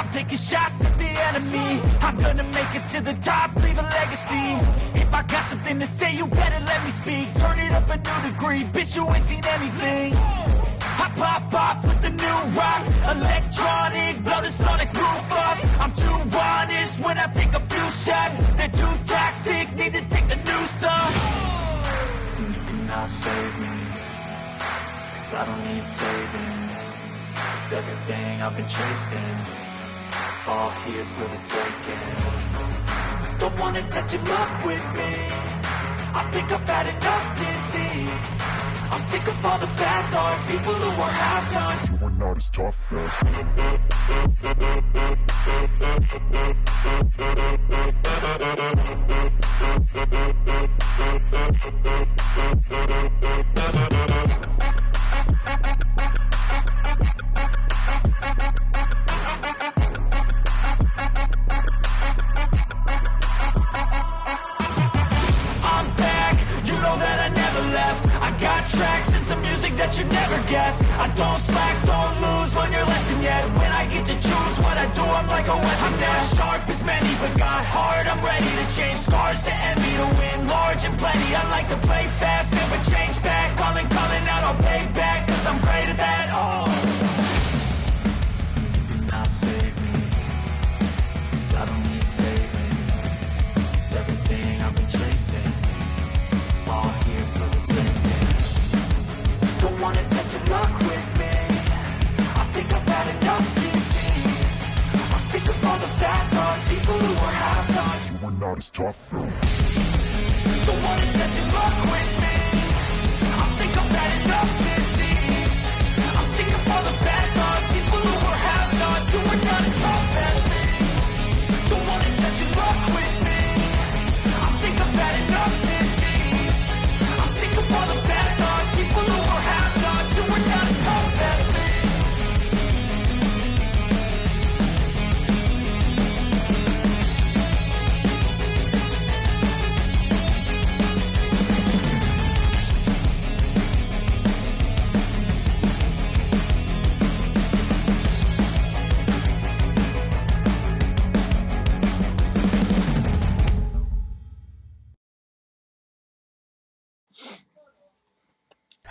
I'm taking shots at the enemy. I'm gonna make it to the top, leave a legacy. If I got something to say, you better let me speak. Turn it up a new degree, bitch, you ain't seen anything. I pop off with the new rock, electronic, blow the sonic roof up. I'm too honest when I take a few shots. They're too toxic, need to take the noose off. And you cannot save me, 'cause I don't need saving. It's everything I've been chasing, all here for the taking. Don't wanna test your luck with me, I think I've had enough disease. I'm sick of all the bad thoughts, people who are half-nots. You are not as tough I'm back, you know that I never left. I got tracks and some music that you never guessed. I don't slack, don't lose, learn your lesson yet. When I get to choose what I do, I'm like a weapon. I'm not as sharp as many, but got heart, I'm ready to change. Scars to envy, to win large and plenty. I like to play fast, never change back. Calling out, I'll pay back, 'cause I'm great at that. Oh, you cannot save me, 'cause I don't need saving. It's everything I've been chasing, all here for the taking. Don't wanna test your luck with me, I think I've had enough disease. I'm sick of all the bad thoughts, people who are half-nots. You are not as tough though. Don't wanna test your luck with me, I think I've had enough disease. I'm sick of all the bad thoughts, people who are half-nots. You are not as tough as me. Don't wanna test your luck with me, I think I've had enough disease. I'm sick of all the bad thoughts, people who are half-nots. You are not as tough as me.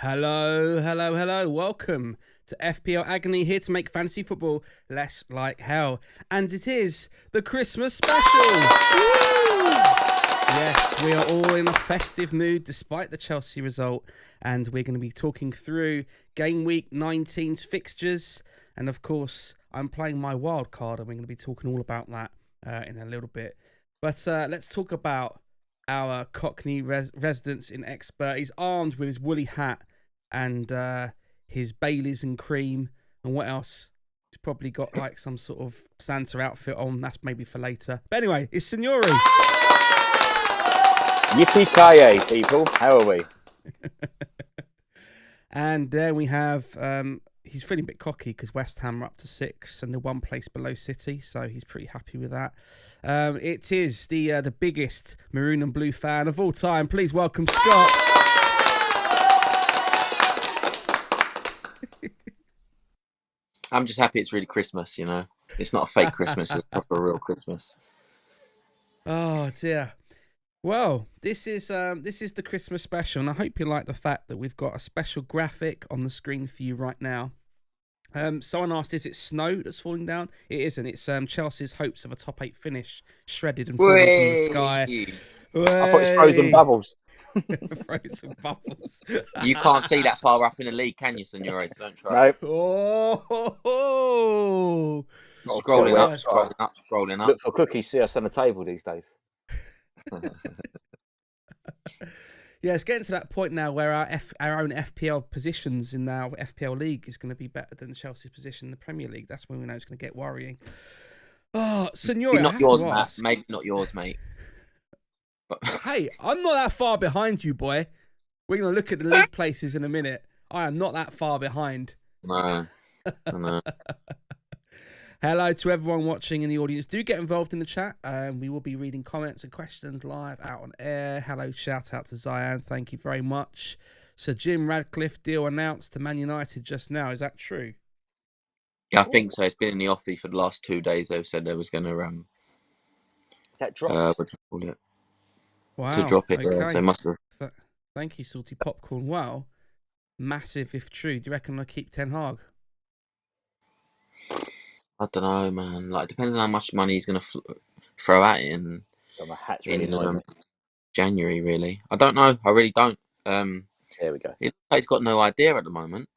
Hello, hello, hello. Welcome to FPL Agony, here to make fantasy football less like hell. And it is the Christmas special. Woo! Yes, we are all in a festive mood despite the Chelsea result. And we're going to be talking through Game Week 19's fixtures. And of course, I'm playing my wild card, and we're going to be talking all about that in a little bit. But let's talk about our Cockney residence in expert. He's armed with his woolly hat and his Baileys and cream. And what else? He's probably got like some sort of Santa outfit on. That's maybe for later. But anyway, it's Signore. Yippee-ki-yay, people. How are we? And there we have... he's feeling a bit cocky because West Ham are up to 6 and they're one place below City, so he's pretty happy with that. It is the biggest maroon and blue fan of all time. Please welcome Scott. I'm just happy it's really Christmas, you know. It's not a fake Christmas, it's a proper real Christmas. Oh dear. Well, this is the Christmas special, and I hope you like the fact that we've got a special graphic on the screen for you right now. Someone asked, is it snow that's falling down? It isn't. It's Chelsea's hopes of a top 8 finish shredded and falling from the sky. I thought it was frozen bubbles. Frozen bubbles. You can't see that far up in the league, can you, Signore? So don't try. No. Oh. Scrolling up. Look for cookies, see us on the table these days. Yeah, it's getting to that point now where our own FPL positions in our FPL league is going to be better than Chelsea's position in the Premier League. That's when we know it's going to get worrying. Oh, Signore, not yours, Matt. Maybe not yours, mate. But... Hey, I'm not that far behind you, boy. We're going to look at the league places in a minute. I am not that far behind. No. Hello to everyone watching in the audience. Do get involved in the chat. We will be reading comments and questions live out on air. Hello, shout out to Zion. Thank you very much. Sir Jim Radcliffe deal announced to Man United just now. Is that true? Yeah, I think so. It's been in the offie for the last 2 days. They've said they was going to Is that dropped? what do you call it? Wow. To drop it. Yeah, Okay. so it must have. Thank you, Salty Popcorn. Wow. Massive if true. Do you reckon they'll keep Ten Hag? I don't know, man. Like, it depends on how much money he's going to throw at it My hat's really in annoying me. January. Really, I don't know. I really don't. There we go. He's got no idea at the moment.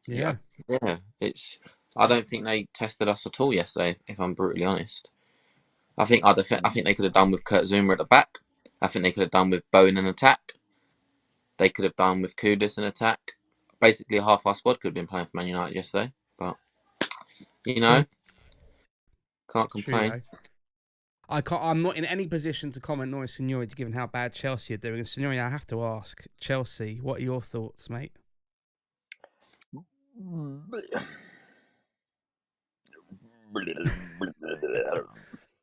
Yeah. Yeah. I don't think they tested us at all yesterday. If I'm brutally honest, I think they could have done with Kurt Zuma at the back. I think they could have done with Bowen in attack. They could have done with Kudus in attack. Basically, half our squad could have been playing for Man United yesterday. But can't complain. True, I'm not in any position to comment, nor is Signore, given how bad Chelsea are doing. And Signore, I have to ask, Chelsea, what are your thoughts, mate?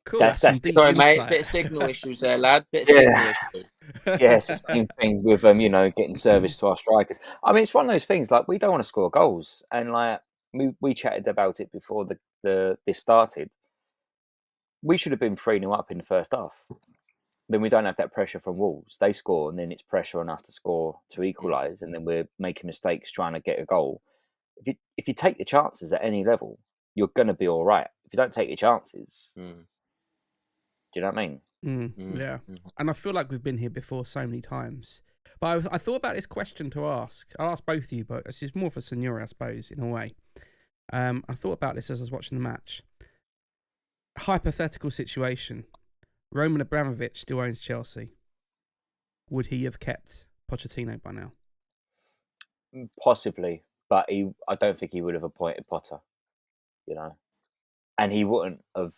Cool. That's Sorry, mate. Bit of signal issues there, lad. Bit of signal issues. Yeah, it's the same thing with getting service to our strikers. I mean, it's one of those things. Like, we don't want to score goals, and like we chatted about it before this started. We should have been 3-0 up in the first half. Then we don't have that pressure from Wolves. They score, and then it's pressure on us to score to equalise, and then we're making mistakes trying to get a goal. If you take your chances at any level, you're going to be all right. If you don't take your chances, do you know what I mean? Yeah. And I feel like we've been here before so many times. But I thought about this question to ask. I'll ask both of you, but it's just more for Signore, I suppose, in a way. I thought about this as I was watching the match. Hypothetical situation. Roman Abramovich still owns Chelsea. Would he have kept Pochettino by now? Possibly, but I don't think he would have appointed Potter, and he wouldn't have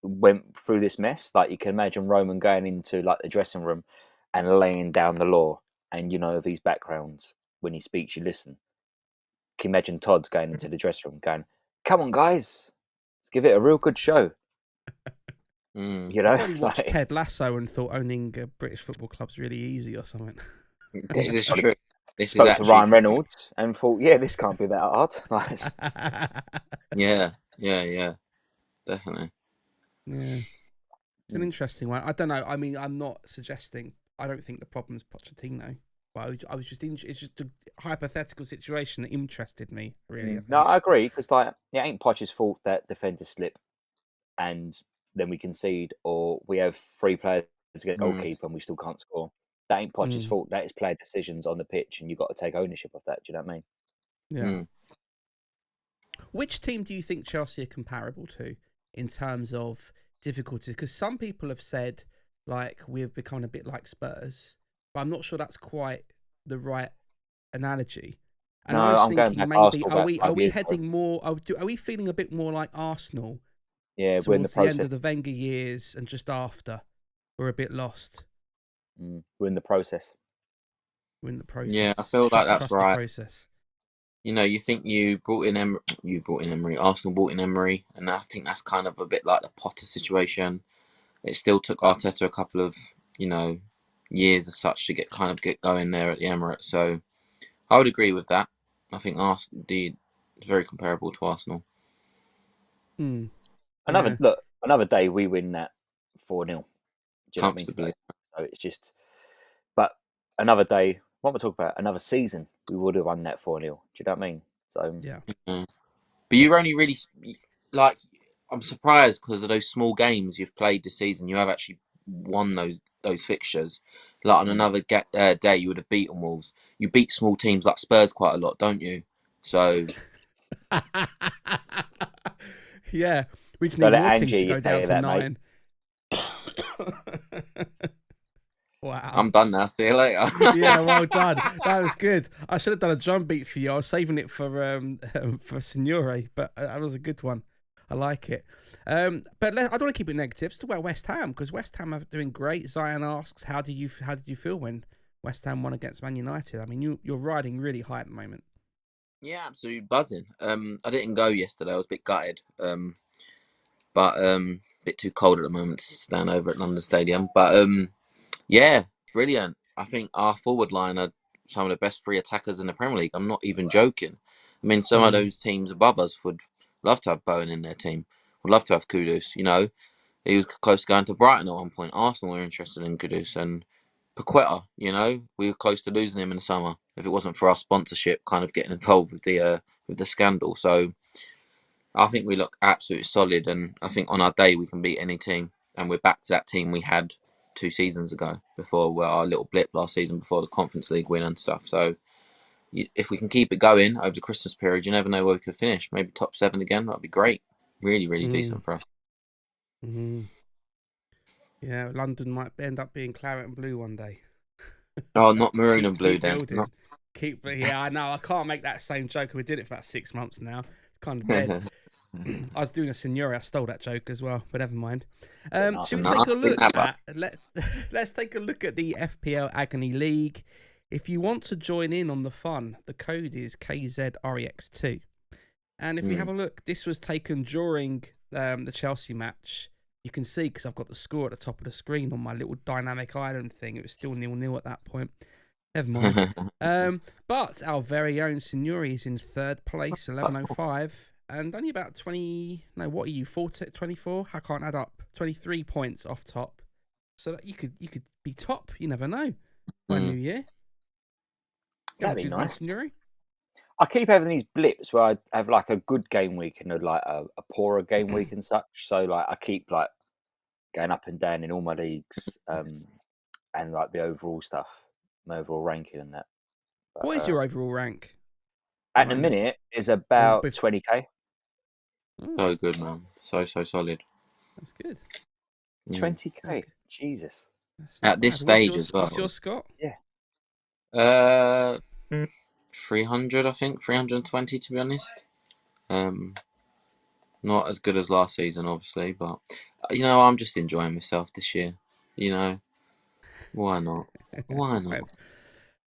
went through this mess. Like, you can imagine Roman going into the dressing room and laying down the law, and of his backgrounds, when he speaks, you listen. Can you imagine Todd going into the dressing room going, "Come on, guys, let's give it a real good show." I probably watched Ted Lasso and thought owning a British football club's really easy or something. This is true. This Spoke is actually to Ryan Reynolds and thought, yeah, this can't be that hard. Yeah, definitely. Yeah, it's an interesting one. I don't know. I mean, I'm not suggesting. I don't think the problem's Pochettino. But I was just it's just a hypothetical situation that interested me, really. No, I agree, because it ain't Poch's fault that defenders slip and then we concede, or we have 3 players to get a goalkeeper and we still can't score. That ain't Poch's fault. That is player decisions on the pitch, and you've got to take ownership of that. Do you know what I mean? Yeah. Which team do you think Chelsea are comparable to in terms of difficulties? Because some people have said we've become a bit like Spurs, but I'm not sure that's quite the right analogy. And I was thinking maybe are we heading more? Are we feeling a bit more like Arsenal? Yeah, we're in the process. The end of the Wenger years and just after, we're a bit lost. We're in the process. Yeah, I feel like that's right. The process. You think you brought in Emery. Arsenal brought in Emery, and I think that's kind of a bit like the Potter situation. It still took Arteta a couple of years as such to get going there at the Emirates. So I would agree with that. I think Arsenal is very comparable to Arsenal. Another day we win that 4-0. Comfortably. So it's just, but another day, what we're talking about, another season, we would have won that 4-0. Do you know what I mean? So yeah. But you're only really I'm surprised because of those small games you've played this season. You have actually won those fixtures. On another day, you would have beaten Wolves. You beat small teams like Spurs quite a lot, don't you? So yeah. We just need more teams to go down to 9. Wow. I'm done now. See you later. Yeah, well done. That was good. I should have done a drum beat for you. I was saving it for Signore, but that was a good one. I like it. But I don't want to keep it negative. Let's talk about West Ham, because West Ham are doing great. Zion asks, how did you feel when West Ham won against Man United? I mean, you're riding really high at the moment. Yeah, absolutely buzzing. I didn't go yesterday. I was a bit gutted. But a bit too cold at the moment to stand over at London Stadium. But yeah, brilliant. I think our forward line are some of the best 3 attackers in the Premier League. I'm not even joking. I mean, some of those teams above us would love to have Bowen in their team. Would love to have Kudus. You know, he was close to going to Brighton at one point. Arsenal were interested in Kudus and Paqueta. You know, we were close to losing him in the summer if it wasn't for our sponsorship kind of getting involved with the scandal. So I think we look absolutely solid, and I think on our day we can beat any team, and we're back to that team we had 2 seasons ago before our little blip last season before the Conference League win and stuff. So if we can keep it going over the Christmas period, you never know where we could finish. Maybe top 7 again. That'd be great. Really, really decent for us. Yeah, London might end up being claret and blue one day. Oh, not maroon and blue then. Yeah, I know. I can't make that same joke. We're doing it for about 6 months now. It's kind of dead. I was doing a Signore. I stole that joke as well, but never mind. Should we take a look at? Let's take a look at the FPL Agony League. If you want to join in on the fun, the code is KZREX2. And if we have a look, this was taken during the Chelsea match. You can see, because I've got the score at the top of the screen on my little dynamic island thing. It was still 0-0 at that point. Never mind. But our very own Signore is in 3rd place, 11.05. And only about 20... No, what are you, 24? I can't add up. 23 points off top. So that you could be top. You never know. By New Year. That'd be nice. Signore? I keep having these blips where I have like a good game week and a poorer game week and such. So like I keep like going up and down in all my leagues and like the overall stuff, my overall ranking and that. But, what is your overall rank? At the minute is about 20k. So good, man. So solid. That's good. 20k. Jesus. At this stage as well. What's your Scott? Yeah. 300, I think. 320, to be honest. Not as good as last season, obviously, but you know, I'm just enjoying myself this year. You know, why not? Why not?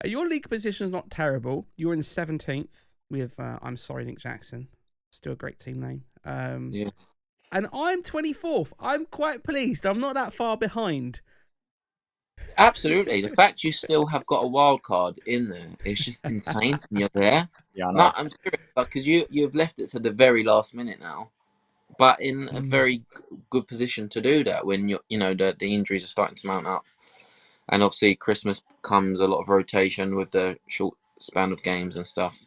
Your league position is not terrible. You're in 17th with I'm sorry, Nick Jackson. Still a great team name. Yeah. And I'm 24th. I'm quite pleased. I'm not that far behind. Absolutely. The fact you still have got a wild card in there is just insane. You're there. Yeah, I know. No, I'm serious, because you've left it to the very last minute now, but in a very good position to do that when the injuries are starting to mount up, and obviously Christmas comes a lot of rotation with the short span of games and stuff.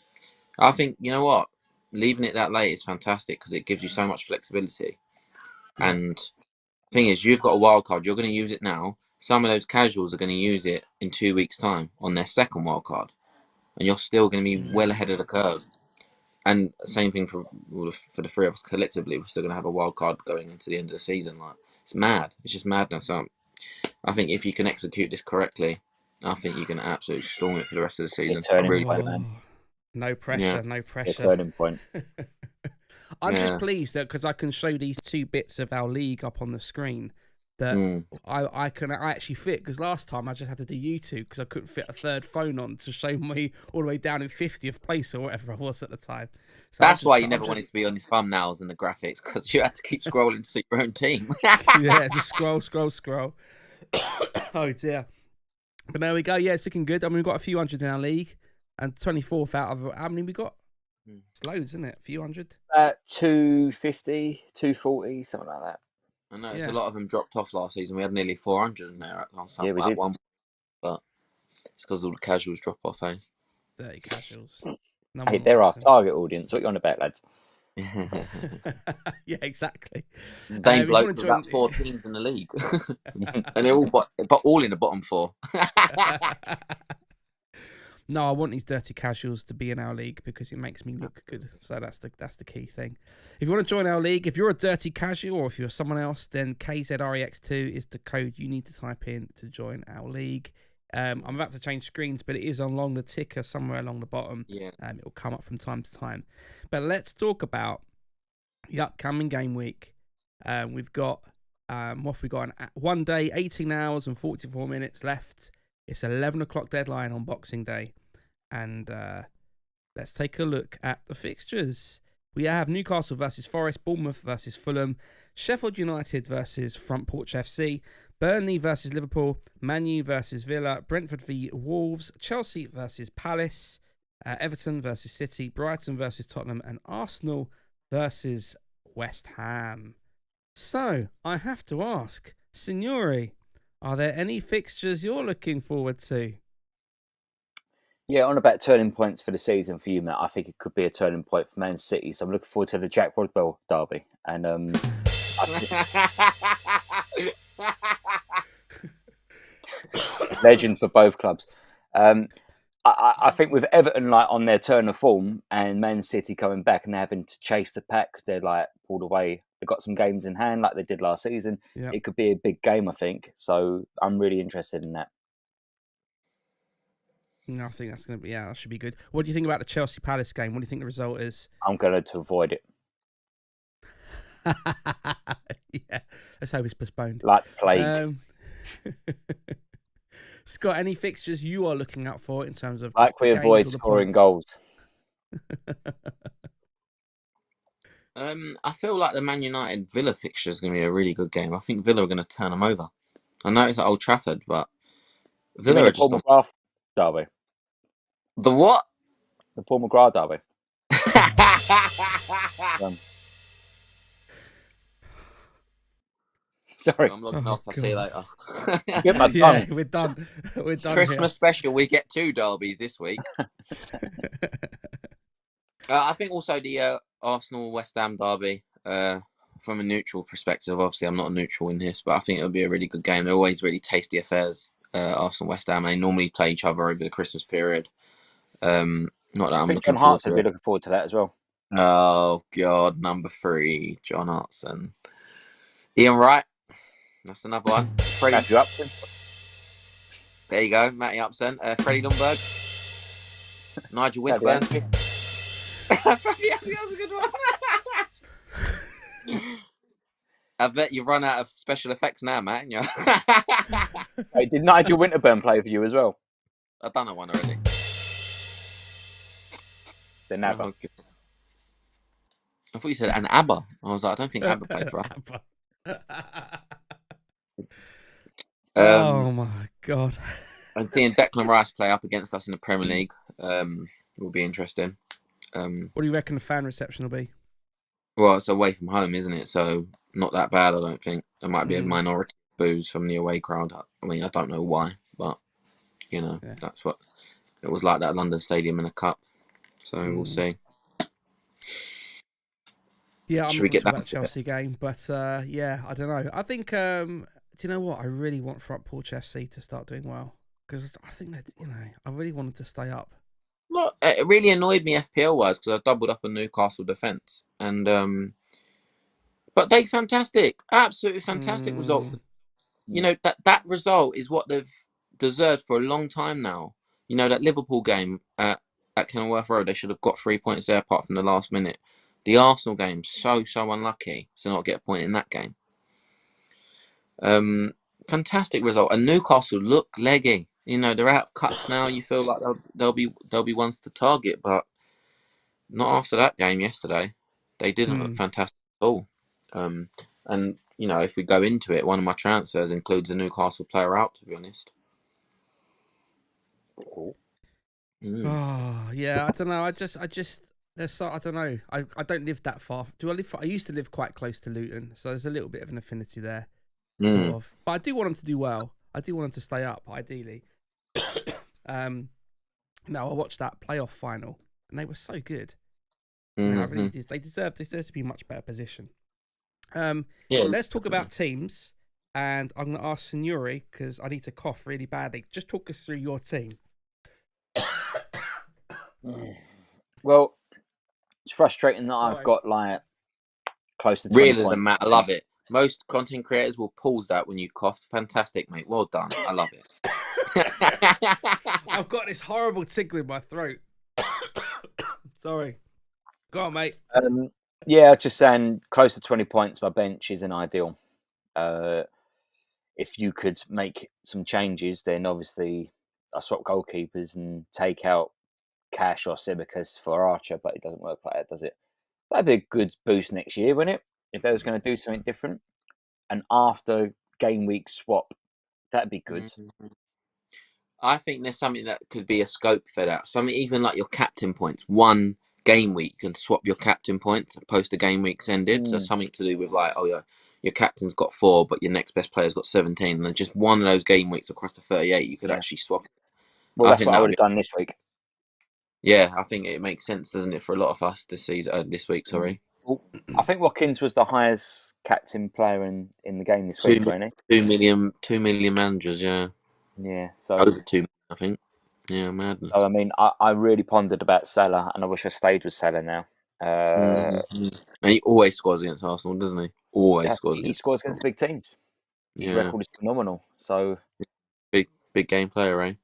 I think, you know what, leaving it that late is fantastic because it gives you so much flexibility. And the thing is, you've got a wild card. You're going to use it now. Some of those casuals are going to use it in 2 weeks' time on their second wild card, and you're still going to be well ahead of the curve. And same thing for the 3 of us collectively. We're still going to have a wild card going into the end of the season. Like, it's mad. It's just madness. I think if you can execute this correctly, I think you can absolutely storm it for the rest of the season. No pressure, no pressure. A turning point. I'm just pleased that because I can show these 2 bits of our league up on the screen that I actually fit, because last time I just had to do YouTube because I couldn't fit a 3rd phone on to show me all the way down in 50th place or whatever I was at the time. So that's why you never wanted to be on your thumbnails and the graphics, because you had to keep scrolling to see your own team. Yeah, just scroll. Oh dear. But there we go. Yeah, it's looking good. I mean, we've got a few hundred in our league, and 24th out of how many we got? It's loads, isn't it? A few hundred. 250, 240, something like that. I know, a lot of them dropped off last season. We had nearly 400 in there at one, but it's because all the casuals drop off, eh? Dirty casuals. Hey, they're our target audience. What you on about, lads? Yeah, exactly. Dane Bloke with about 4 teams in the league, and they're all in the bottom 4. No, I want these dirty casuals to be in our league because it makes me look good. So that's the key thing. If you want to join our league, if you're a dirty casual or if you're someone else, then KZREX2 is the code you need to type in to join our league. I'm about to change screens, but it is along the ticker somewhere along the bottom. Yeah. It will come up from time to time. But let's talk about the upcoming game week. We've got what have we got? One day, 18 hours and 44 minutes left. It's 11 o'clock deadline on Boxing Day. And let's take a look at the fixtures. We have Newcastle versus Forest, Bournemouth versus Fulham, Sheffield United versus Front Porch FC, Burnley versus Liverpool, Man U versus Villa, Brentford v Wolves, Chelsea versus Palace, Everton versus City, Brighton versus Tottenham, and Arsenal versus West Ham. So, I have to ask, Signore, are there any fixtures you're looking forward to? Yeah, on about turning points for the season for you, Matt, I think it could be a turning point for Man City. So I'm looking forward to the Jack Rodwell derby. And legend for both clubs. I think with Everton like on their turn of form and Man City coming back and they're having to chase the pack because they're like pulled away. They've got some games in hand like they did last season. Yep. It could be a big game, I think. So I'm really interested in that. No, I think that's going to be, that should be good. What do you think about the Chelsea Palace game? What do you think the result is? I'm going to avoid it. Yeah, let's hope it's postponed. Like plague. Scott, any fixtures you are looking out for in terms of like we avoid scoring goals? I feel like the Man United Villa fixture is going to be a really good game. I think Villa are going to turn them over. I know it's at Old Trafford, but Villa are just Paul McGrath derby. The what? The Paul McGrath derby. Sorry. I'm logging off. I'll see you later. Yeah, we're done. We're done. Christmas special. We get 2 derbies this week. I think also the Arsenal West Ham derby. From a neutral perspective, obviously I'm not a neutral in this, but I think it'll be a really good game. They're always really tasty affairs. Arsenal West Ham. They normally play each other over the Christmas period. Not that I'm looking forward to it. Be looking forward to that as well. Oh God, number 3, John Hartson. Ian Wright. That's another one. Freddie Upson. There you go, Matty Upson. Freddie Lundberg. Nigel Winterburn. That was a good one. I bet you've run out of special effects now, Matt. Hey, did Nigel Winterburn play for you as well? I've done that one already. The Nabba. Oh, I thought you said an ABBA. I was like, I don't think ABBA played for us. Oh my God. And seeing Declan Rice play up against us in the Premier League will be interesting. What do you reckon the fan reception will be? Well, it's away from home, isn't it? So not that bad, I don't think. There might be a minority of boos from the away crowd. I mean, I don't know why, but, that's what it was like that London Stadium in a cup. So we'll see. Yeah, I'm not about Chelsea game, but I don't know. I think, do you know what? I really want Porch FC to start doing well because I think that, I really wanted to stay up. Well, it really annoyed me FPL-wise because I doubled up on Newcastle defence. And but they fantastic. Absolutely fantastic result. That result is what they've deserved for a long time now. That Liverpool game at Kenilworth Road, they should have got 3 points there apart from the last minute. The Arsenal game, so unlucky to not get a point in that game. Fantastic result. And Newcastle look leggy. They're out of cups now. You feel like they'll be ones to target, but not after that game yesterday. They didn't look fantastic at all. And if we go into it, one of my transfers includes a Newcastle player out. To be honest. Oh yeah, I don't know. I don't know. I don't live that far. Do I live? I used to live quite close to Luton, so there's a little bit of an affinity there, sort of. But I do want them to do well. I do want them to stay up, ideally. No, I watched that playoff final, and they were so good. They deserve to be in a much better position. Let's talk about teams, and I'm going to ask Signore because I need to cough really badly. Just talk us through your team. Well, it's frustrating that I've got close to 20 realism, Matt. I love it. Most content creators will pause that when you coughed. Fantastic, mate. Well done. I love it. I've got this horrible tickle in my throat. Sorry. Go on, mate. Just saying close to 20 points. My bench isn't ideal. If you could make some changes, then obviously I swap goalkeepers and take out Cash or Simicus for Archer, but it doesn't work like that, does it? That'd be a good boost next year, wouldn't it? If they was going to do something different. And after game week swap, that'd be good. I think there's something that could be a scope for that. Something even like your captain points. One game week, you can swap your captain points post the game week's ended. So something to do with like, oh yeah, your captain's got 4, but your next best player's got 17, and then just one of those game weeks across the 38, you could actually swap. Well, that's what I would have done this week. Yeah, I think it makes sense, doesn't it, for a lot of us this season, this week? Sorry. Well, I think Watkins was the highest captain player in the game this week, wasn't he? 2 million managers, yeah. Yeah, so over 2 million, I think. Yeah, madness. So I mean, I really pondered about Salah, and I wish I stayed with Salah now. And he always scores against Arsenal, doesn't he? Always scores. He scores against big teams. His record is phenomenal. So big game player, right?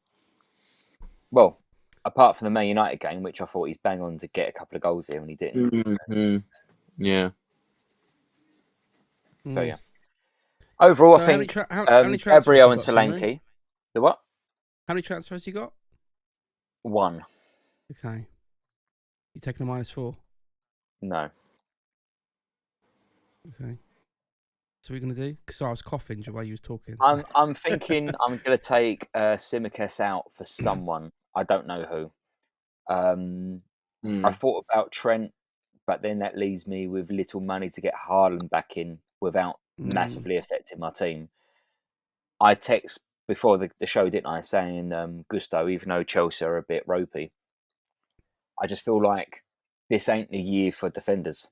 Well, apart from the Man United game, which I thought he's bang on to get a couple of goals here, and he didn't. Yeah. So yeah. Overall, I think Gabriel and Solanke. The what? How many transfers you got? 1. Okay. You taking a -4? No. Okay. So what are we gonna do? Because I was coughing while you was talking. I'm thinking I'm gonna take Tsimikas out for someone. I don't know who. I thought about Trent, but then that leaves me with little money to get Haaland back in without massively affecting my team. I text before the show, didn't I, saying Gusto, even though Chelsea are a bit ropey, I just feel like this ain't the year for defenders.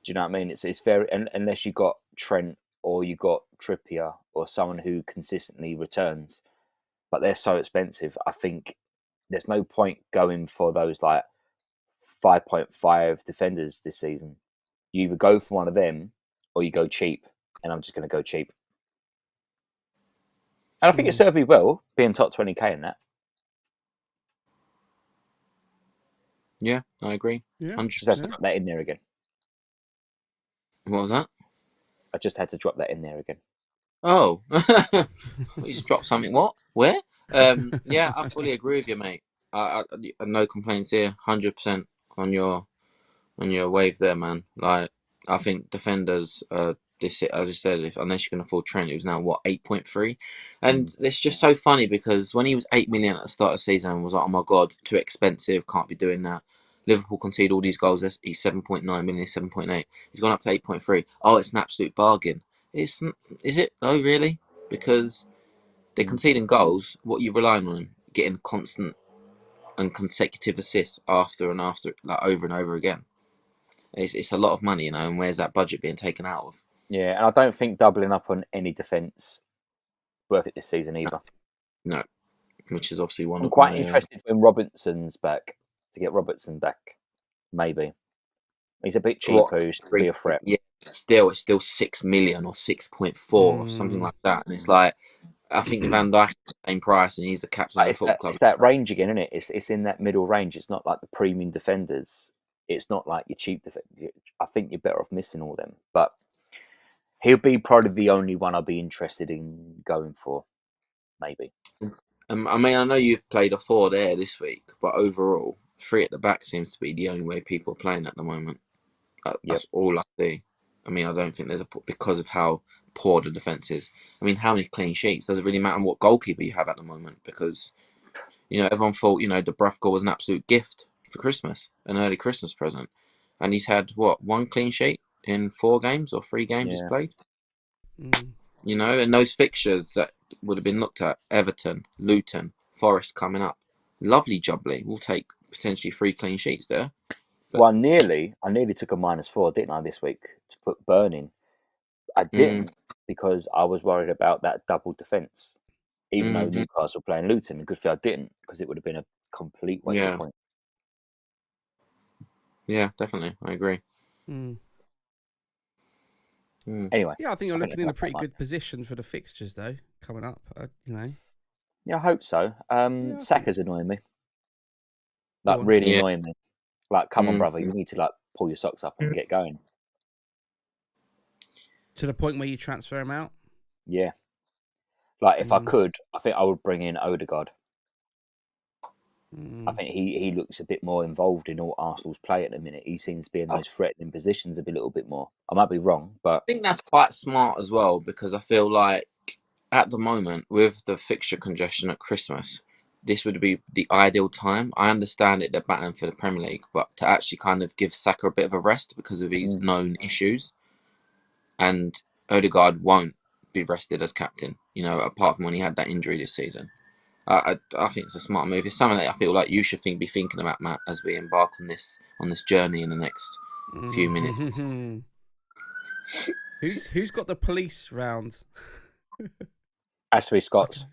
Do you know what I mean? It's very, unless you got Trent or you got Trippier or someone who consistently returns, but they're so expensive. I think there's no point going for those like 5.5 defenders this season. You either go for one of them or you go cheap, and I'm just going to go cheap. And I think it served me well being top 20k in that. Yeah, I agree. Yeah, 100%. Just had to drop that in there again. What was that? I just had to drop that in there again. Oh, you just dropped something. What? Where? Yeah, I fully agree with you, mate. No complaints here. 100% on your wave there, man. Like, I think defenders, this, as I said, unless you can afford Trent, it was now what, 8.3, and it's just so funny because when he was 8 million at the start of the season, I was like, oh my god, too expensive, can't be doing that. Liverpool concede all these goals. He's 7.9 million, 7.8. He's gone up to 8.3. Oh, it's an absolute bargain. Is it? Oh, really? Because they're conceding goals. What are you relying on? Getting constant and consecutive assists after and after, like over and over again. It's a lot of money, you know, and where's that budget being taken out of? Yeah, and I don't think doubling up on any defence worth it this season either. No, which is obviously one. I'm quite interested when Robertson's back, to get Robertson back. Maybe he's a bit cheaper to be a threat. Yeah, it's still 6 million or 6.4 or something like that, and it's like, I think Van Dijk is the same price, and he's the captain of the football club. It's that range again, isn't it? It's in that middle range. It's not like the premium defenders. It's not like your cheap defenders. I think you're better off missing all them. But he'll be probably the only one I'll be interested in going for, maybe. I mean, I know you've played a 4 there this week, but overall, 3 at the back seems to be the only way people are playing at the moment. That's all I see. I mean, I don't think there's because of how poor the defence is. I mean, how many clean sheets? Does it really matter what goalkeeper you have at the moment? Because, you know, everyone thought, you know, Dubravka was an absolute gift for Christmas, an early Christmas present. And he's had, what, 1 clean sheet in 4 games or 3 games he's played? You know, and those fixtures that would have been looked at, Everton, Luton, Forest coming up. Lovely jubbly. We'll take potentially 3 clean sheets there. But, well, I nearly took a -4, didn't I, this week, to put Burning. I didn't because I was worried about that double defence. Even though Newcastle playing Luton, good thing I didn't, because it would have been a complete waste of points. Yeah, definitely. I agree. Anyway. Yeah, I think you're looking in a pretty good position for the fixtures, though, coming up, you know. Yeah, I hope so. Saka's annoying me. Like, really annoying me. Like, come on, brother, you need to, like, pull your socks up and get going. To the point where you transfer him out? Yeah. Like, if I could, I think I would bring in Odegaard. I think he looks a bit more involved in all Arsenal's play at the minute. He seems to be in those threatening positions a little bit more. I might be wrong, but I think that's quite smart as well, because I feel like at the moment, with the fixture congestion at Christmas, this would be the ideal time. I understand it, they're battling for the Premier League, but to actually kind of give Saka a bit of a rest because of his known issues, and Odegaard won't be rested as captain, apart from when he had that injury this season. I think it's a smart move. It's something that I feel like you should be thinking about, Matt, as we embark on this journey in the next few minutes. Who's got the police round? Has to be Scots.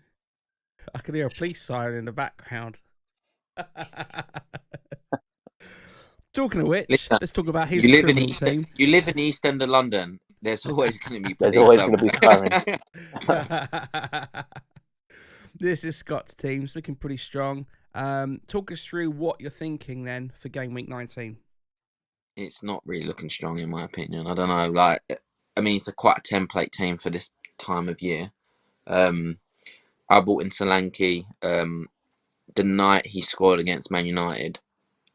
I can hear a police siren in the background. Talking of which, let's talk about his criminal team. You live in the East End of London. There's always going to be police. There's always going to be sirens. This is Scott's team. It's looking pretty strong. Talk us through what you're thinking then for game week 19. It's not really looking strong in my opinion. I don't know. It's quite a template team for this time of year. I bought in Solanke the night he scored against Man United,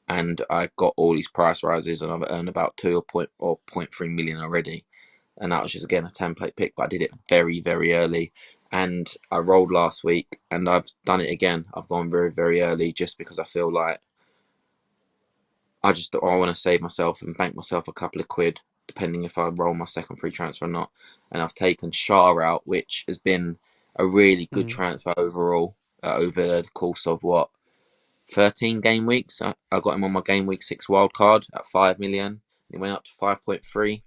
and I got all these price rises, and I've earned about 0.3 million already. And that was just, again, a template pick, but I did it very, very early. And I rolled last week, and I've done it again. I've gone very, very early just because I feel like I want to save myself and bank myself a couple of quid, depending if I roll my second free transfer or not. And I've taken Shah out, which has been a really good transfer overall over the course of 13 game weeks. I got him on my game week 6 wildcard at 5 million. He went up to 5.3,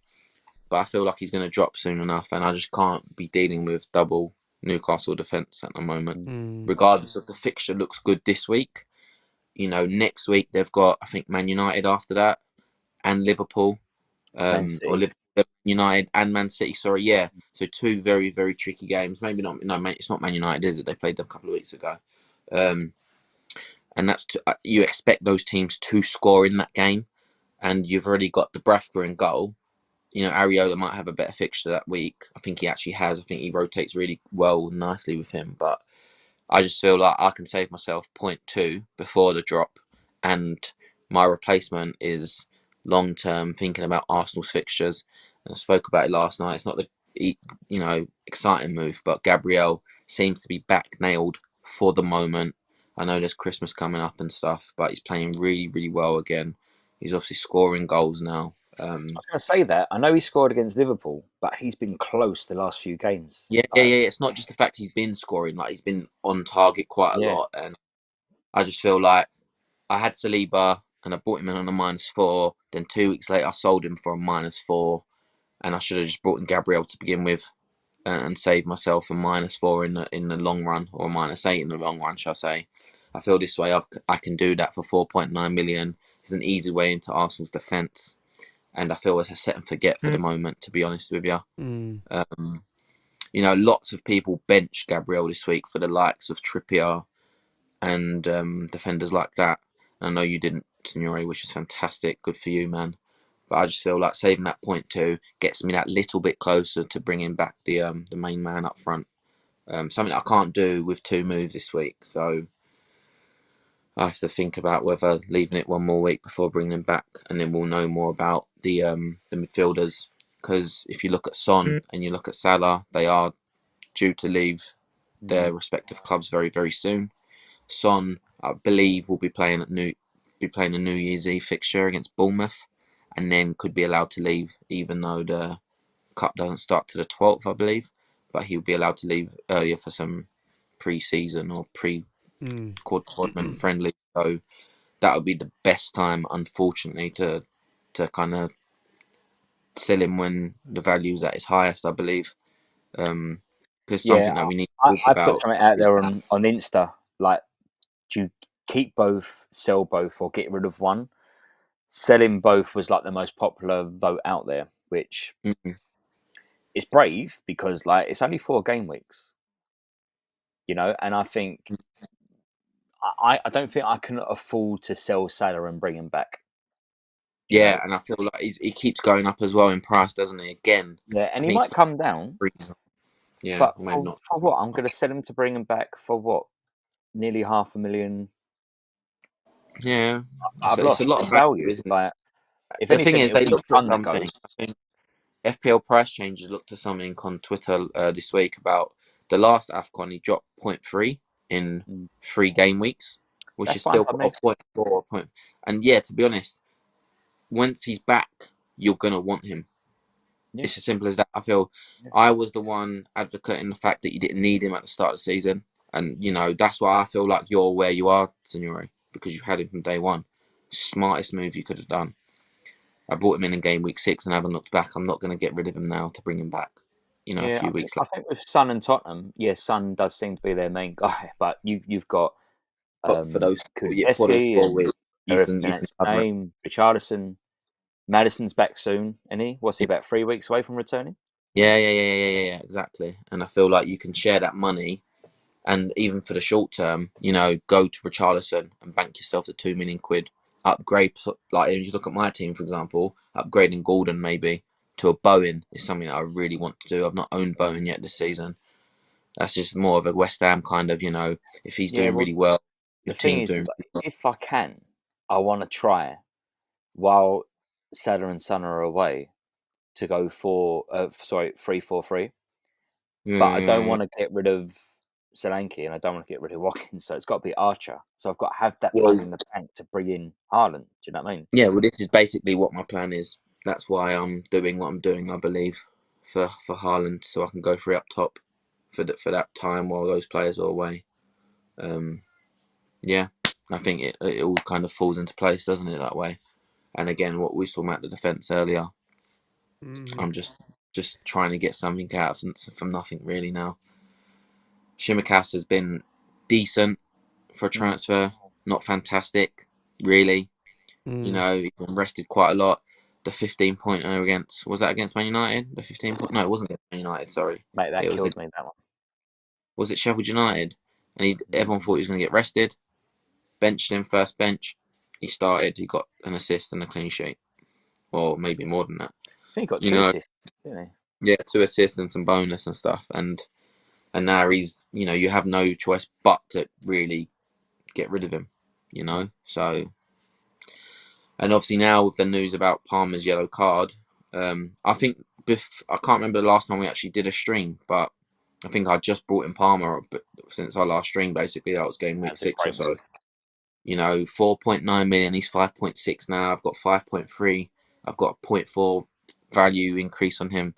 but I feel like he's going to drop soon enough, and I just can't be dealing with double Newcastle defence at the moment. Regardless of the fixture looks good this week. Next week they've got, I think, Man United after that, and Liverpool, or Liverpool, United and Man City. Sorry, yeah. So 2 very, very tricky games. Maybe not. No, it's not Man United, is it? They played them a couple of weeks ago, and that's you expect those teams to score in that game, and you've already got Dubravka in goal. Areola might have a better fixture that week. I think he actually has. I think he rotates really well, nicely with him. But I just feel like I can save myself 0.2 before the drop, and my replacement is long-term, thinking about Arsenal's fixtures. And I spoke about it last night. It's not the exciting move, but Gabriel seems to be back nailed for the moment. I know there's Christmas coming up and stuff, but he's playing really, really well again. He's obviously scoring goals now. I was going to say that. I know he scored against Liverpool, but he's been close the last few games. Yeah. It's not just the fact he's been scoring; he's been on target quite a lot. And I just feel like I had Saliba and I bought him in on a -4. Then 2 weeks later, I sold him for a -4, and I should have just brought in Gabriel to begin with and saved myself a -4 in the long run, or -8 in the long run, shall I say? I feel this way I can do that for 4.9 million. It's an easy way into Arsenal's defence. And I feel it's a set and forget for the moment, to be honest with you. Lots of people bench Gabriel this week for the likes of Trippier and defenders like that. And I know you didn't, Signore, which is fantastic. Good for you, man. But I just feel like saving that 0.2 gets me that little bit closer to bringing back the main man up front. Something that I can't do with 2 moves this week. So I have to think about whether leaving it one more week before bringing him back, and then we'll know more about the midfielders. Because if you look at Son and you look at Salah, they are due to leave their respective clubs very, very soon. Son, I believe, will be playing a New Year's Eve fixture against Bournemouth, and then could be allowed to leave, even though the cup doesn't start to the 12th, I believe. But he'll be allowed to leave earlier for some pre-season or tournament friendly. So that would be the best time, unfortunately, to kind of sell him when the value's at its highest, I believe. Because something that we need to talk about. I put something out there on Insta, like, do you keep both, sell both, or get rid of one? Selling both was like the most popular vote out there, which is brave because it's only 4 game weeks, and I think I don't think I can afford to sell Salah and bring him back. Yeah, and I feel like he keeps going up as well in price, doesn't he? Again. Yeah, and he might come down. Yeah, but maybe not. For what? I'm going to sell him to bring him back for what? Nearly 500,000. Yeah, I've lost a lot of value. Isn't it? If the thing is, they looked at something. I think FPL price changes looked at something on Twitter this week about the last AFCON he dropped 0.3 in 3 game weeks, which That's is fine still by a me. 0.4 point. And yeah, to be honest, once he's back, you're gonna want him. Yeah. It's as simple as that. I feel I was the one advocating the fact that you didn't need him at the start of the season, and that's why I feel like you're where you are, Signore, because you've had him from day one. Smartest move you could have done. I brought him in game week 6 and haven't looked back. I'm not going to get rid of him now to bring him back. A few weeks later. I think with Son and Tottenham, Son does seem to be their main guy, but you've got for those 4 weeks, you can name Richarlison. Madison's back soon, isn't he? What's he, about 3 weeks away from returning? Yeah, exactly. And I feel like you can share that money, and even for the short term, go to Richarlison and bank yourself to £2 million. Upgrade, like if you look at my team, for example, upgrading Gordon maybe to a Bowen is something that I really want to do. I've not owned Bowen yet this season. That's just more of a West Ham kind of, if he's doing really well, your team's doing really well. If I can, I want to try while Salah and Son are away to go 3-4-3. But I don't want to get rid of Solanke and I don't want to get rid of Watkins, so it's got to be Archer. So I've got to have that money in the bank to bring in Haaland. Do you know what I mean? Yeah, well, this is basically what my plan is. That's why I'm doing what I'm doing, I believe, for Haaland, so I can go free up top for that time while those players are away. Yeah, I think it all kind of falls into place, doesn't it, that way? And again, what we saw about the defence earlier, I'm just trying to get something out from nothing really now. Shimikas has been decent for a transfer, not fantastic, really. He's been rested quite a lot. The 15-pointer against Man United? The 15-point? No, it wasn't against Man United. Sorry, mate, that killed me. That one. Was it Sheffield United? And everyone thought he was going to get rested. Benched him first bench. He started. He got an assist and a clean sheet, or maybe more than that. I think he got 2 assists, didn't he? Yeah, 2 assists and some bonus and stuff. And now he's, you have no choice but to really get rid of him. So. And obviously now with the news about Palmer's yellow card, I think I can't remember the last time we actually did a stream, but I think I just brought in Palmer since our last stream. Basically, that was game week 6 or so. 4.9 million. He's 5.6 now. I've got 5.3. I've got a 0.4 value increase on him.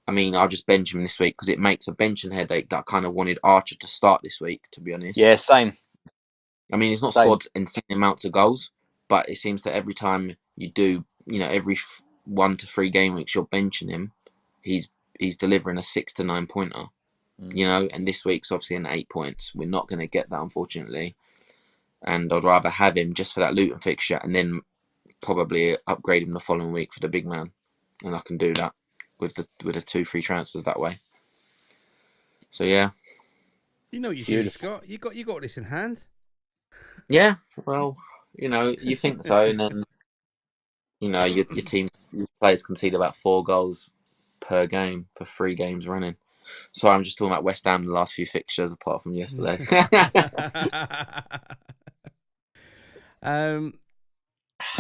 I mean, I'll just bench him this week because it makes a benching headache that I kind of wanted Archer to start this week, to be honest. Yeah, same. I mean, he's not scored insane amounts of goals. But it seems that every time you do, every 1 to 3 game weeks you're benching him, he's delivering a 6 to 9 pointer. And this week's obviously an 8 points. We're not going to get that, unfortunately. And I'd rather have him just for that Luton fixture and then probably upgrade him the following week for the big man. And I can do that with the 2 free transfers that way. So yeah. You know what you do, Scott. You got this in hand. Yeah, well, you think so, and then your team, your players concede about 4 goals per game for 3 games running. So I'm just talking about West Ham the last few fixtures apart from yesterday.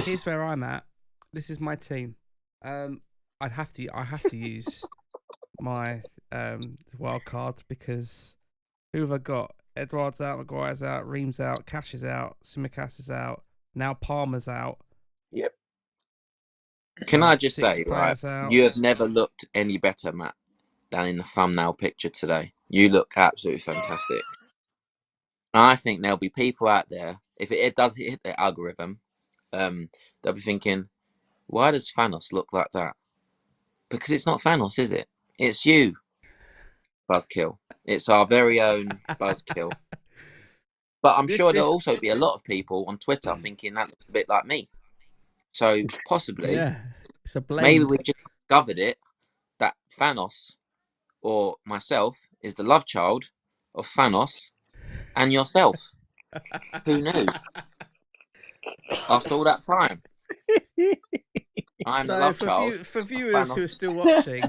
Here's where I'm at. This is my team. I have to use my wild cards because who have I got? Edouard's out, Maguire's out, Ream's out, Cash is out, Tsimikas is out. Now Palmer's out. Yep. Can I just say, right? You have never looked any better, Matt, than in the thumbnail picture today. You look absolutely fantastic. And I think there'll be people out there, if it does hit their algorithm, they'll be thinking, why does Thanos look like that? Because it's not Thanos, is it? It's you, Buzzkill. It's our very own Buzzkill. But I'm sure there'll also be a lot of people on Twitter thinking that looks a bit like me. So possibly, it's a blend. Maybe we've just discovered it, that Thanos or myself is the love child of Thanos and yourself. Who knew? After all that time. I'm the love child. For viewers who are still watching,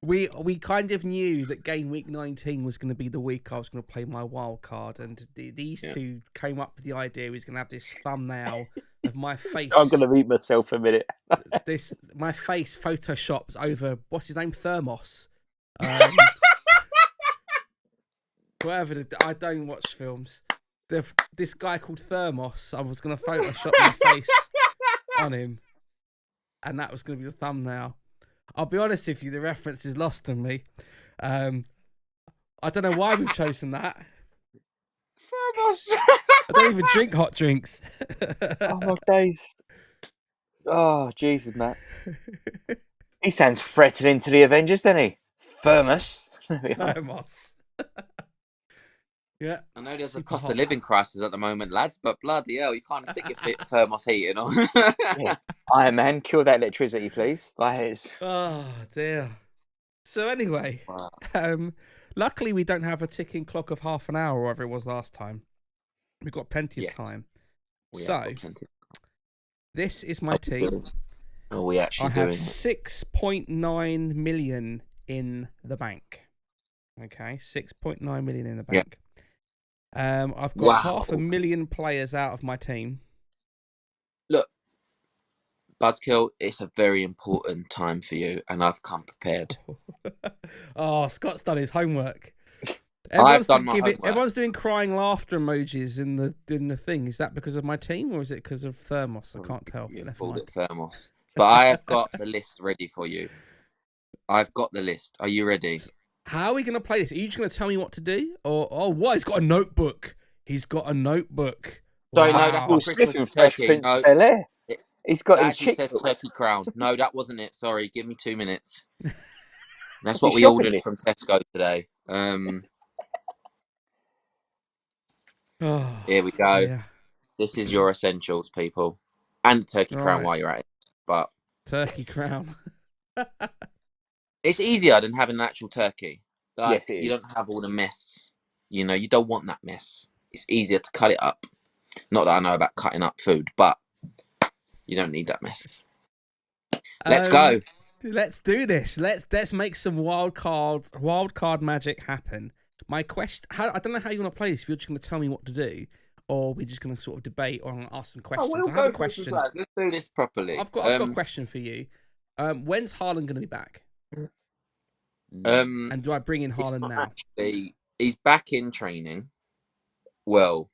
we kind of knew that game week 19 was going to be the week I was going to play my wild card, and these two came up with the idea we was going to have this thumbnail of my face. I'm going to meet myself a minute. My face photoshopped over what's his name, Thermos, Whatever. I don't watch films. This guy called Thermos. I was going to Photoshop my face on him, and that was going to be the thumbnail. I'll be honest with you, the reference is lost on me. I don't know why we've chosen that. Thermos. I don't even drink hot drinks. Oh my days. Oh Jesus, Matt. He sounds threatening to the Avengers, doesn't he? Thermos. Thermos. Yeah. I know there's a Super cost hot. of living crisis at the moment, lads, but bloody hell, you can't stick your thermos heating on. Yeah. Iron Man, kill that electricity, please. Oh dear. So anyway, Wow. Luckily we don't have a ticking clock of half an hour, or whatever it was last time. We've got plenty of time. This is my team. Are we actually I have 6.9 million in the bank. Okay, 6.9 million in the bank. I've got 500,000 players out of my team. Look, Buzzkill, it's a very important time for you, and I've come prepared. Oh, Scott's done his homework. I've done my homework. Everyone's doing crying laughter emojis in the thing. Is that because of my team, or is it because of Thermos? I can't tell. You called it Thermos. But I have got the list ready for you. I've got the list. Are you ready? How are we going to play this? Are you just going to tell me what to do? Or what? He's got a notebook. He's got a notebook. Sorry, no, that's not Christmas turkey. No. He's got it his actually chick says turkey crown. No, that wasn't it. Sorry, give me 2 minutes. That's What's what his we shopping ordered list? from Tesco today. Here we go. Yeah. This is your essentials, people. And turkey crown while you're at it. But turkey crown. It's easier than having an actual turkey. Like, Yes, it you is. don't have all the mess. You know, you don't want that mess. It's easier to cut it up. Not that I know about cutting up food, but you don't need that mess. Let's go. Let's do this. Let's make some wild card magic happen. My question: I don't know how you want to play this. If you're just going to tell me what to do, or we're just going to sort of debate or ask some questions. We'll I have go a question. Let's do this properly. I've got a question for you. When's Haaland going to be back? And do I bring in Haaland now? Actually, he's back in training. Well,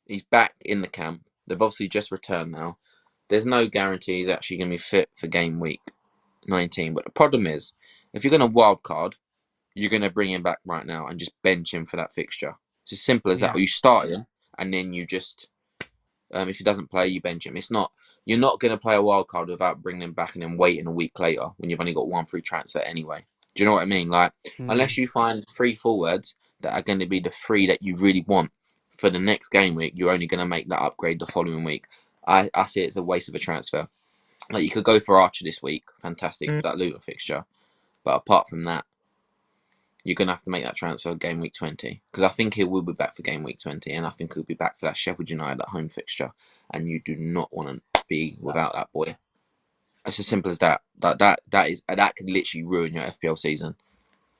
he's back in the camp. They've obviously just returned now. There's no guarantee he's actually going to be fit for game week 19. But the problem is, if you're going to wild card, you're going to bring him back right now and just bench him for that fixture. It's as simple as that. Or you start him and then you just, if he doesn't play, you bench him. It's not. You're not going to play a wild card without bringing him back and then waiting a week later when you've only got one free transfer anyway. Do you know what I mean? Like, unless you find 3 forwards that are going to be the 3 that you really want for the next game week, you're only going to make that upgrade the following week. I see it as a waste of a transfer. Like, you could go for Archer this week, fantastic for that Luton fixture. But apart from that, you're going to have to make that transfer game week 20. Because I think he will be back for game week 20, and I think he'll be back for that Sheffield United at home fixture. And you do not want to be without that boy. It's as simple as that. That could literally ruin your FPL season.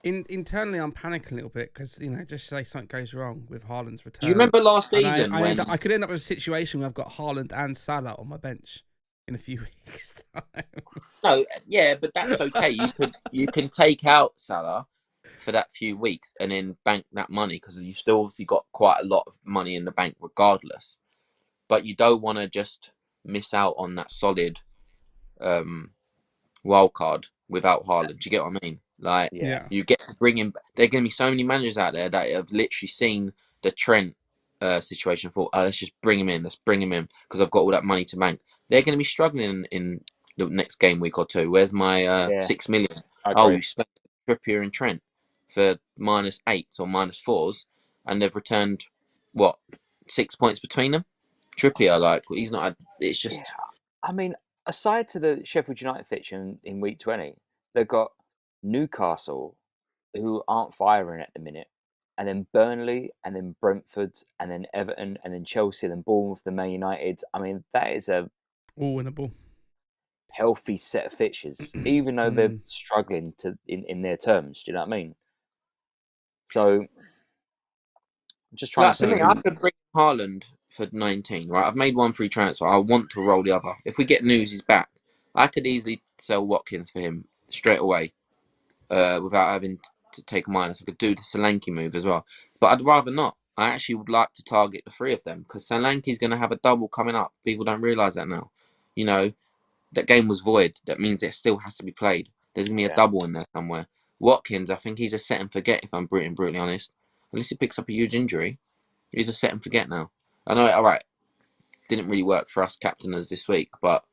Internally, I'm panicking a little bit because, just say something goes wrong with Haaland's return. Do you remember last season when I could end up with a situation where I've got Haaland and Salah on my bench in a few weeks' time? No, yeah, but that's okay. You can take out Salah for that few weeks and then bank that money because you still obviously got quite a lot of money in the bank regardless. But you don't want to just miss out on that solid wild card without Haaland. Do you get what I mean? Like, you get to bring him. There are going to be so many managers out there that have literally seen the Trent situation. Thought, let's just bring him in. Let's bring him in because I've got all that money to bank. They're going to be struggling in the next game week or two. Where's my 6 million? Oh, you spent Trippier and Trent for -8s or -4s, and they've returned what 6 points between them. Trippier, like, he's not. It's just. Yeah. I mean, aside to the Sheffield United fixture in week 20, they've got Newcastle, who aren't firing at the minute, and then Burnley, and then Brentford, and then Everton, and then Chelsea, and then Bournemouth, the Man United. I mean, that is a all winnable, healthy set of fixtures, even though they're struggling in their terms. Do you know what I mean? So, I'm just trying to think. I could bring Haaland for 19, right? I've made 1 free transfer. I want to roll the other. If we get news he's back, I could easily sell Watkins for him straight away. Without having to take a minus. I could do the Solanke move as well, but I'd rather not. I actually would like to target the 3 of them because Solanke's going to have a double coming up. People don't realise that now. You know, that game was void. That means it still has to be played. There's going to be a double in there somewhere. Watkins, I think he's a set and forget, if I'm brutally honest. Unless he picks up a huge injury, he's a set and forget now. I know, all right, didn't really work for us captainers this week, but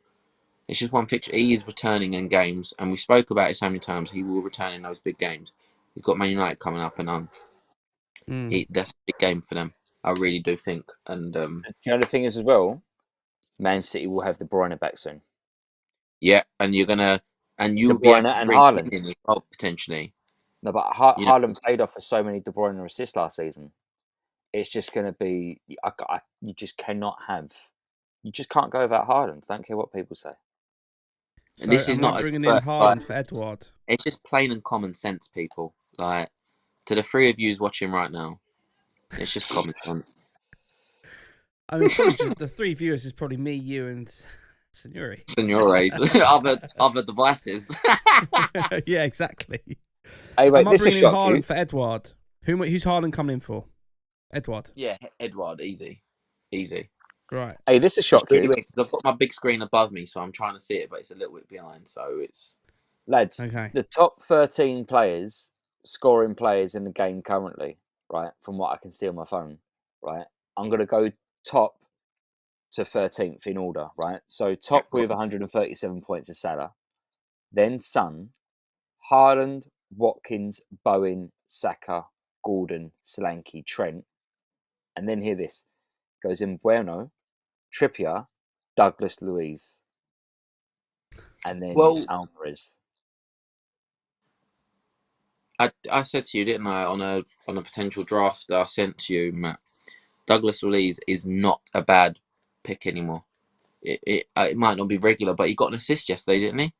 it's just one fixture. He is returning in games, and we spoke about it so many times. He will return in those big games. He's got Man United coming up, and that's a big game for them. I really do think. And the other thing is as well, Man City will have De Bruyne back soon. Yeah, and you'll be able to bring him in as well, potentially. No, but Haaland played off for so many De Bruyne assists last season. It's just going to be you just cannot have. You just can't go without Haaland. Don't care what people say. So this is not bringing in Haaland for Edouard. It's just plain and common sense, people. Like, to the 3 of yous watching right now, it's just common sense. I mean, the 3 viewers is probably me, you, and Signore. Signore's other devices. Yeah, exactly. Hey, wait, this is Haaland for Edouard. Who's Haaland coming in for? Edouard. Yeah, Edouard, easy. Right. Hey, this is shocking. Really weird, 'cause I've got my big screen above me, so I'm trying to see it, but it's a little bit behind. So it's lads. Okay. The top 13 players, scoring players in the game currently, right? From what I can see on my phone, right? I'm gonna go top to 13th in order, right? So top with 137 points is Salah, then Son, Haaland, Watkins, Bowen, Saka, Gordon, Solanke, Trent, and then hear this goes in Bueno, Trippier, Douglas Luiz, and then Alvarez. I said to you, didn't I, on a potential draft that I sent to you, Matt, Douglas Luiz is not a bad pick anymore. It might not be regular, but he got an assist yesterday, didn't he?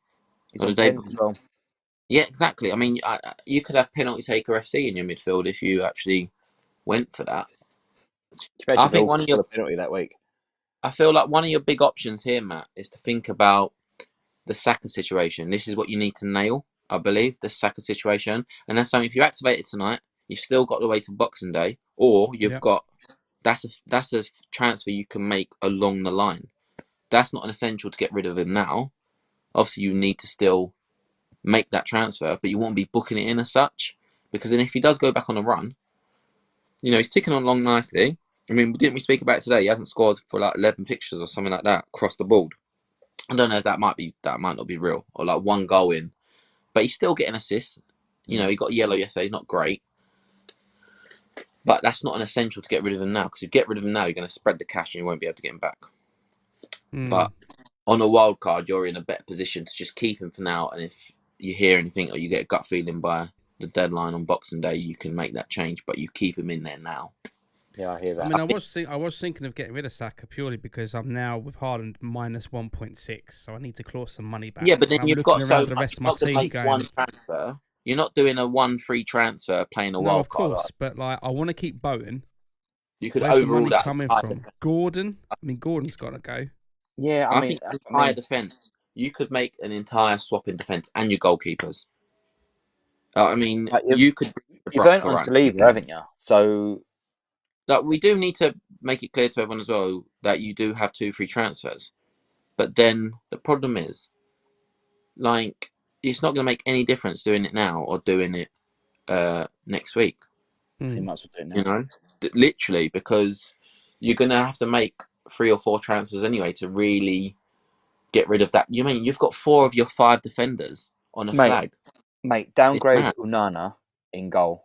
He's on as well. Yeah, exactly. I mean, you could have penalty taker FC in your midfield if you actually went for that. I think one of your penalty that week. I feel like one of your big options here, Matt, is to think about the Saka situation. This is what you need to nail, I believe, the Saka situation, and that's something. If you activate it tonight, you've still got to wait till Boxing Day, or you've got that's a transfer you can make along the line. That's not an essential to get rid of him now. Obviously, you need to still make that transfer, but you won't be booking it in as such, because then if he does go back on a run, you know, he's ticking along nicely. I mean, didn't we speak about it today? He hasn't scored for like 11 fixtures or something like that across the board. I don't know if that might not be real, or like 1 goal in, but he's still getting assists. You know, he got yellow yesterday. He's not great, but that's not an essential to get rid of him now, because if you get rid of him now, you're going to spread the cash and you won't be able to get him back. But on a wild card, you're in a better position to just keep him for now, and if you hear anything or you get a gut feeling by the deadline on Boxing Day, you can make that change, but you keep him in there now. Yeah, I hear that. I mean, I was thinking of getting rid of Saka purely because I'm now with Haaland minus 1.6, so I need to claw some money back. Yeah, but then you've got the rest of my team make one transfer. You're not doing a 1 free transfer playing a wild card. Of course, but like I want to keep Bowen. You could overrule that coming from defense. Gordon. I mean, Gordon's got to go. Yeah, I think entire defense. You could make an entire swap in defense and your goalkeepers. I mean, you could. You've earned on to leave, haven't you? So. Like, we do need to make it clear to everyone as well that you do have 2 free transfers. But then the problem is, like, it's not going to make any difference doing it now or doing it next week. You might as well do it now. You know, literally, because you're going to have to make 3 or 4 transfers anyway to really get rid of that. You mean you've got 4 of your 5 defenders on a flag? Mate, downgrade Onana in goal.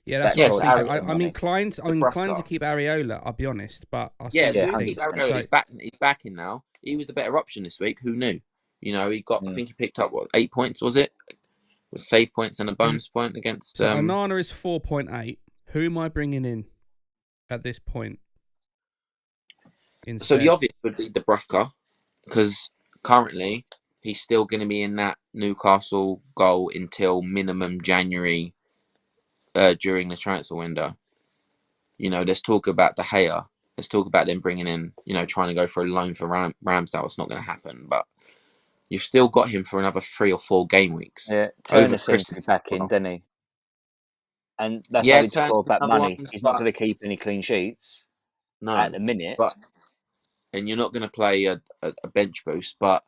Yeah, that's what I'm inclined to keep Areola, I'll be honest, but keep Areola. He's backing now. He was the better option this week. Who knew? You know, he got. I think he picked up 8 points. Was it? With save points and a bonus point against. So Onana is 4.8. Who am I bringing in at this point? So the obvious would be Dubravka, because currently he's still going to be in that Newcastle goal until minimum January. During the transfer window, you know, let's talk about De Gea. Let's talk about them bringing in, you know, trying to go for a loan for Ramsdale. It's not going to happen, but you've still got him for another 3 or 4 game weeks. Yeah, Turner seems to be back in, didn't he? and that's only to claw back money. He's not going to keep any clean sheets. No, at the minute. And you're not going to play a bench boost, but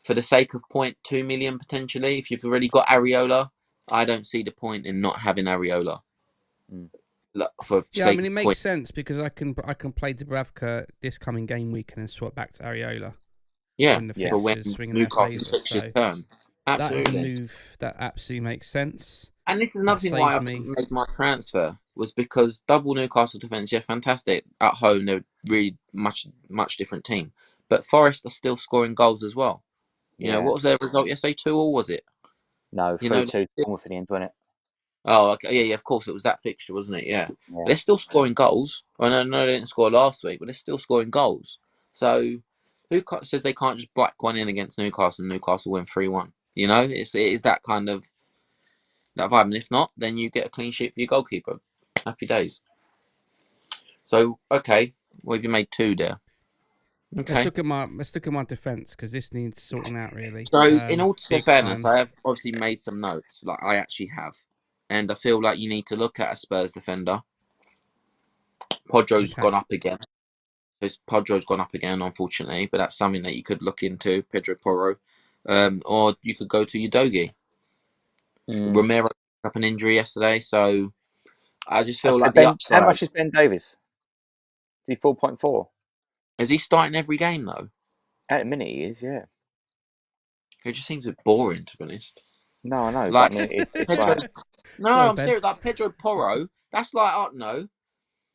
for the sake of 0.2 million potentially, if you've already got Areola, I don't see the point in not having Areola. I mean, it makes sense because I can play Dubravka this coming game week and then swap back to Areola. Yeah, for when Newcastle's fixtures turn. Absolutely. That is a move that absolutely makes sense. And this is another thing why I made my transfer, was because double Newcastle defence, yeah, fantastic. At home, they're really much different team. But Forest are still scoring goals as well. You know, what was their result yesterday? 2-2, was it? No, 3-2 for the end, wasn't it? Oh, okay. Yeah, of course. It was that fixture, wasn't it? Yeah. But they're still scoring goals. I know they didn't score last week, but they're still scoring goals. So who says they can't just black one in against Newcastle and Newcastle win 3-1? You know, it is that kind of that vibe. And if not, then you get a clean sheet for your goalkeeper. Happy days. So, okay. Well, you made 2 there. Okay. Let's look at my defence, because this needs sorting out, really. So, in all fairness, I have obviously made some notes. Like, I actually have. And I feel like you need to look at a Spurs defender. Podro's gone up again. Podro's gone up again, unfortunately. But that's something that you could look into, Pedro Porro. Or you could go to Udogie. Romero picked up an injury yesterday, so I just feel like the upside. How much is Ben Davies? Is he 4.4? Is he starting every game, though? At the minute, he is, yeah. It just seems a bit boring, to be honest. No, I know. Like, but I mean, it's Pedro, no, I'm serious. Like Pedro Porro, that's like, I don't know.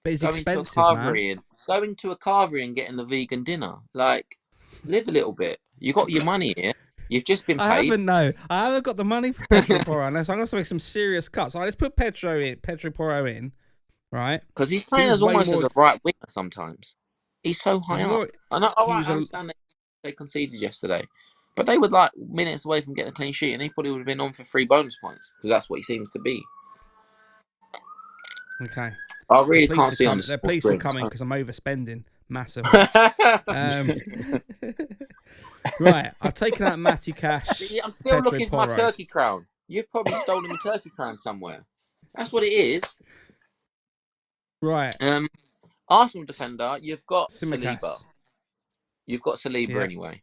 But it's expensive, man. Going to a carvery and getting the vegan dinner. Like, live a little bit. You got your money here. You've just been paid. I haven't got the money for Pedro Porro unless I'm going to make some serious cuts. Let's put Pedro Porro in, right? Because he's playing as almost as a right winger sometimes. He's so high up. I understand they conceded yesterday. But they were like minutes away from getting a clean sheet, and he probably would have been on for 3 bonus points, because that's what he seems to be. Okay. I really can't see on the The police are coming because I'm overspending massively. Right, I've taken out Matty Cash. I'm still looking for my turkey crown. You've probably stolen my turkey crown somewhere. That's what it is. Right. Arsenal defender, you've got Saliba. You've got Saliba anyway.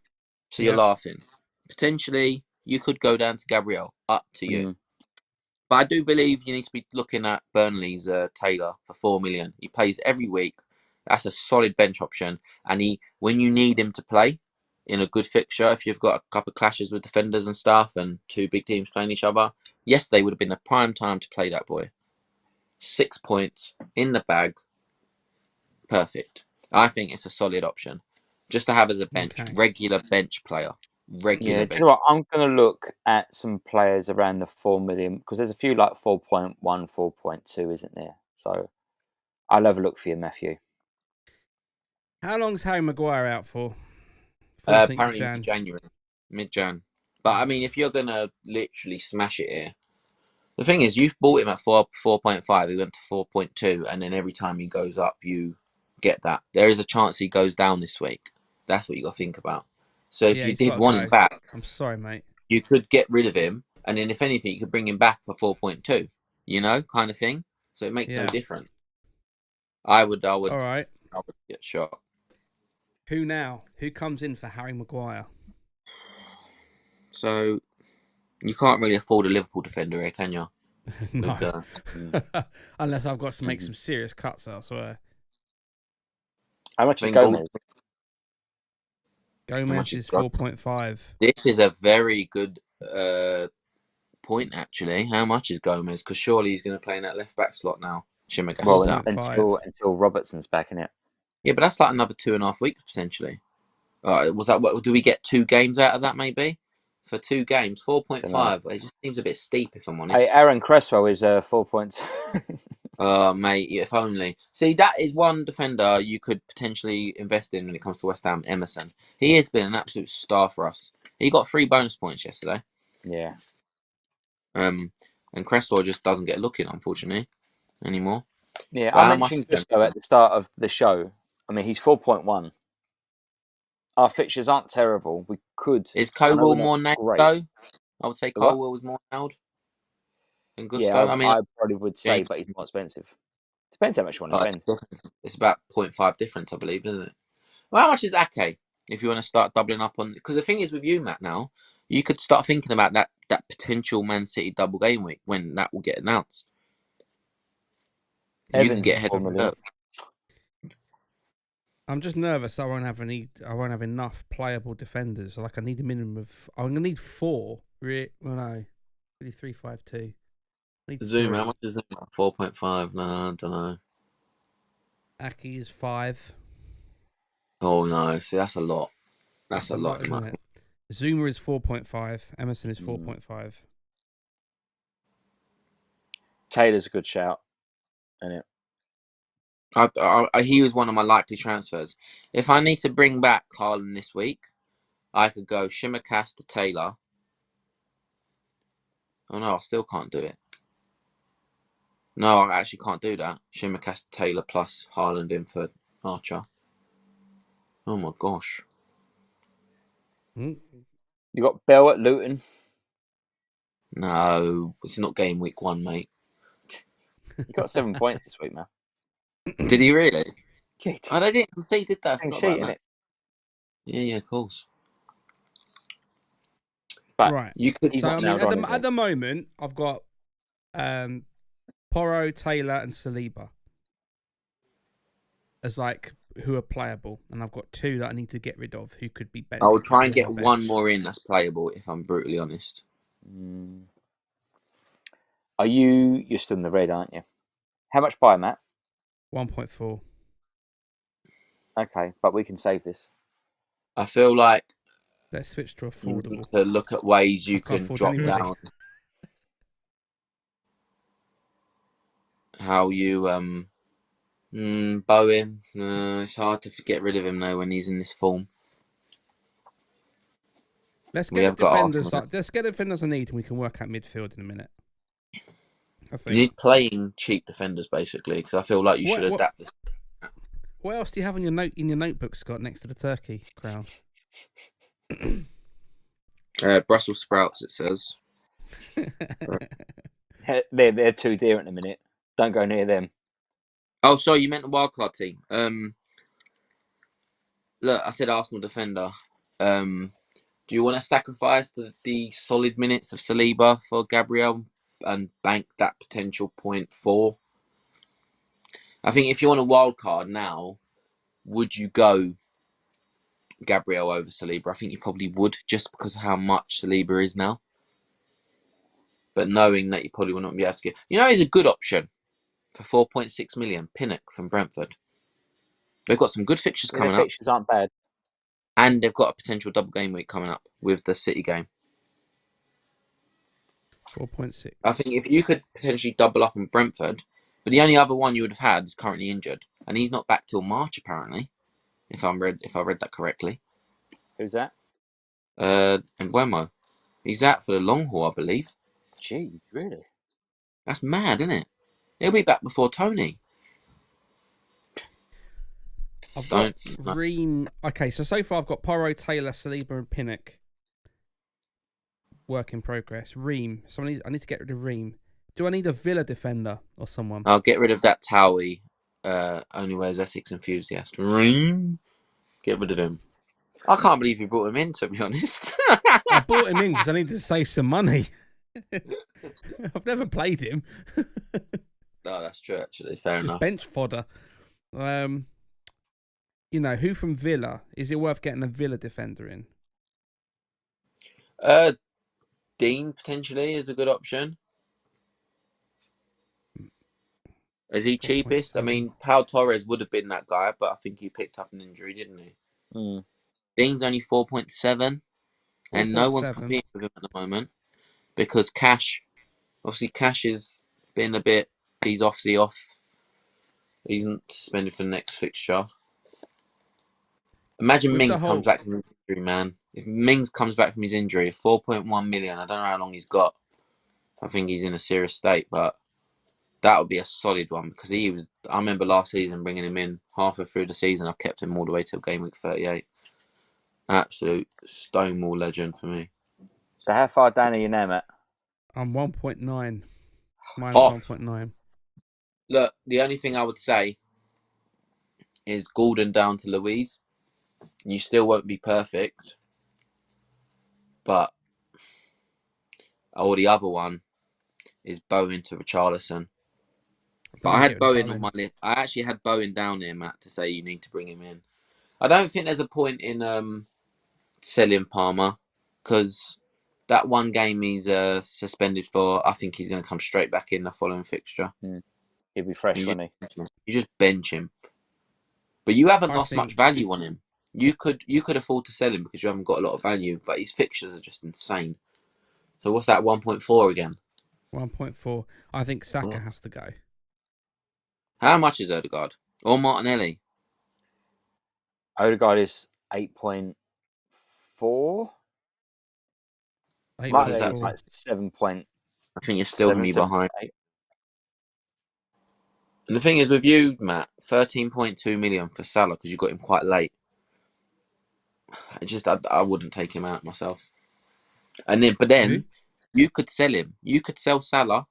So you're laughing. Potentially, you could go down to Gabriel. Up to you. But I do believe you need to be looking at Burnley's Taylor for 4 million. He plays every week. That's a solid bench option. And when you need him to play in a good fixture, if you've got a couple of clashes with defenders and stuff and 2 big teams playing each other, yesterday would have been the prime time to play that boy. 6 points in the bag. Perfect. I think it's a solid option. Just to have as a bench, regular bench player. Bench. Do you know what? I'm going to look at some players around the 4 million, because there's a few like 4.1, 4.2, isn't there? So I'll have a look for you, Matthew. How long's Harry Maguire out for? Apparently January, mid-Jan. But I mean, if you're going to literally smash it here, the thing is, you've bought him at 4.5. He went to 4.2, and then every time he goes up, you get that. There is a chance he goes down this week. That's what you got to think about. So if you did want him back, I'm sorry, mate. You could get rid of him, and then if anything, you could bring him back for 4.2. You know, kind of thing. So it makes no difference. I would. All right. I would get shot. Who now? Who comes in for Harry Maguire? So you can't really afford a Liverpool defender here, can you? No. Unless I've got to make some serious cuts elsewhere. How much is Gomez? Gomez is 4.5. This is a very good point, actually. How much is Gomez? Because surely he's going to play in that left-back slot now. Well, until Robertson's back, in it. Yeah, but that's like another 2.5 weeks, potentially. Do we get 2 games out of that, maybe? For 2 games, 4.5. It just seems a bit steep, if I'm honest. Hey, Aaron Cresswell is 4 points. Oh, mate, if only. See, that is one defender you could potentially invest in when it comes to West Ham, Emerson. He has been an absolute star for us. He got 3 bonus points yesterday. Yeah. And Cresswell just doesn't get a look in, unfortunately, anymore. Yeah, I mentioned Gusto at the start of the show. I mean, he's 4.1. Our fixtures aren't terrible. We could. Is Colwell more nailed, though? I would say Colwell was more nailed. and Gusto. Yeah, I mean, I probably would say, but he's more expensive. Depends how much you want to spend. It's about 0.5 difference, I believe, isn't it? Well, how much is Ake if you want to start doubling up on? Because the thing is with you, Matt, now you could start thinking about that potential Man City double game week when that will get announced. You can get ahead of the. I'm just nervous. I won't have enough playable defenders. Like I need a minimum of. I'm gonna need 4. Well, no, really 3-5-2. Zoom. How much is it? 4.5. No, I don't know. Aki is 5. Oh no! See, that's a lot. That's a lot, isn't it? Zuma is 4.5. Emerson is 4.5. Taylor's a good shout, isn't it? He was one of my likely transfers. If I need to bring back Haaland this week, I could go Shimmercast to Taylor. Oh no, I still can't do it. No, I actually can't do that. Shimmercast to Taylor plus Haaland in for Archer. Oh my gosh. You got Bell at Luton. No, it's not game week 1, mate. He got 7 points this week, man. Did he really? Yeah, he did. Oh, they didn't concede, did they? Yeah, of course. But right. You could. So, at the moment, I've got Porro, Taylor, and Saliba as like who are playable, and I've got 2 that I need to get rid of who could be better. I'll try and get 1 more in that's playable, if I'm brutally honest. Are you're still in the red, aren't you? How much buy, Matt? 1.4. Okay, but we can save this. I feel like let's switch to affordable. You need to look at ways you can drop down. How you Bowen? It's hard to get rid of him though when he's in this form. Let's get defenders. Let's get defenders I need, and we can work out midfield in a minute. You need playing cheap defenders basically, because I feel like you should adapt this. What else do you have in your notebook, Scott, next to the turkey crown? Brussels sprouts, it says. They're too dear at the minute. Don't go near them. Oh, sorry, you meant the wildcard team. Look, I said Arsenal defender. Do you want to sacrifice the solid minutes of Saliba for Gabriel and bank that potential 0.4? I think if you want a wild card now, would you go Gabriel over Saliba? I think you probably would, just because of how much Saliba is now. But knowing that you probably will not be able to get... he's a good option for 4.6 million. Pinnock from Brentford. They've got some good fixtures coming up. Fixtures aren't bad. And they've got a potential double game week coming up with the City game. 4.6. I think if you could potentially double up on Brentford, but the only other one you would have had is currently injured, and he's not back till March apparently. If I read that correctly. Who's that? Mbuemo. He's out for the long haul, I believe. Gee, really? That's mad, isn't it? He'll be back before Tony. I've got Ream. Okay, so far I've got Porro, Taylor, Saliba, and Pinnock. Work in progress. Ream. I need to get rid of Ream. Do I need a Villa defender or someone? I'll get rid of that Towie. Only wears Essex enthusiast. Ream. Get rid of him. I can't believe you brought him in, to be honest. I brought him in because I needed to save some money. I've never played him. No, that's true, actually. Fair enough. Bench fodder. Who from Villa? Is it worth getting a Villa defender in? Dean, potentially, is a good option. Is he cheapest? I mean, Pau Torres would have been that guy, but I think he picked up an injury, didn't he? Dean's only 4.7, and no one's competing with him at the moment because Cash is been a bit. He's obviously off. He's suspended for the next fixture. Imagine Mings comes back from his injury, man. If Mings comes back from his injury, 4.1 million. I don't know how long he's got. I think he's in a serious state, but that would be a solid one because he was. I remember last season bringing him in halfway through the season. I kept him all the way till game week 38. Absolute Stonewall legend for me. So how far down are you now, Matt? I'm 1.9. minus 1.9. Look, the only thing I would say is Gordon down to Louise. You still won't be perfect, but the other one is Bowen to Richarlison. But I had Bowen on my list. I actually had Bowen down there, Matt, to say you need to bring him in. I don't think there's a point in selling Palmer because that one game he's suspended for, I think he's going to come straight back in the following fixture. He'll be fresh, won't he? You just bench him. But you haven't lost much value on him. You could afford to sell him because you haven't got a lot of value, but his fixtures are just insane. So what's that, 1.4 again? 1.4. I think Saka has to go. How much is Odegaard? Or Martinelli? Odegaard is 8.4. Martinelli's like 7. I think you're still going to be behind. 8. And the thing is with you, Matt, 13.2 million for Salah because you got him quite late. I wouldn't take him out myself. But then you could sell him. You could sell Salah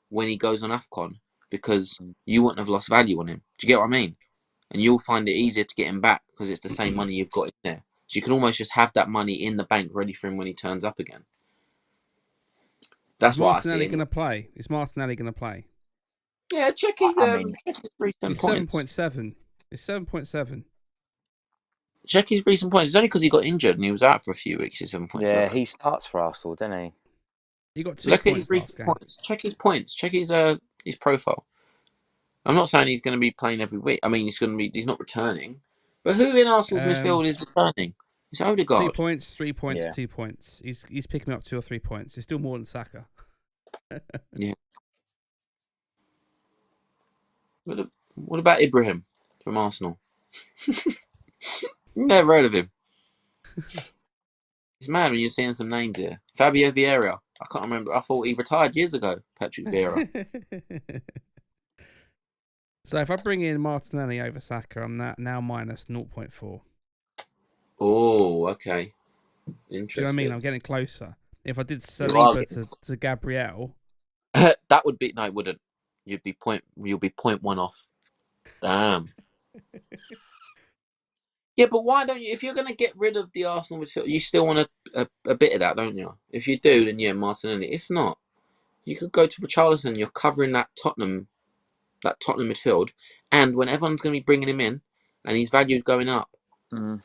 when he goes on AFCON because you wouldn't have lost value on him. Do you get what I mean? And you'll find it easier to get him back because it's the same money you've got in there. So you can almost just have that money in the bank ready for him when he turns up again. That's what I see. Is Martinelli going to play? Yeah, check his recent points. 7.7. It's 7.7. Check his recent points. It's only because he got injured and he was out for a few weeks. It's 7.7. Yeah, he starts for Arsenal, doesn't he? He got 2 Look points at his recent points. Check his points. Check his profile. I'm not saying he's going to be playing every week. I mean, he's not returning. But who in Arsenal's midfield is returning? It's Odegaard. 2 points, 3 points, 2 points. He's picking up 2 or 3 points. It's still more than Saka. Yeah. What about Ibrahim from Arsenal? Never heard of him. It's mad when you're seeing some names here. Fabio Vieira. I can't remember. I thought he retired years ago. Patrick Vieira. So if I bring in Martinelli over Saka, I'm now minus 0.4. Oh, okay. Interesting. Do you know what I mean? I'm getting closer. If I did Saliba to Gabriel, that would be no, it wouldn't. You'll be 0.1 off. Damn. Yeah, but why don't you? If you're going to get rid of the Arsenal midfield, you still want a bit of that, don't you? If you do, then yeah, Martinelli. If not, you could go to Richarlison. You're covering that Tottenham midfield, and when everyone's going to be bringing him in, and his value is going up,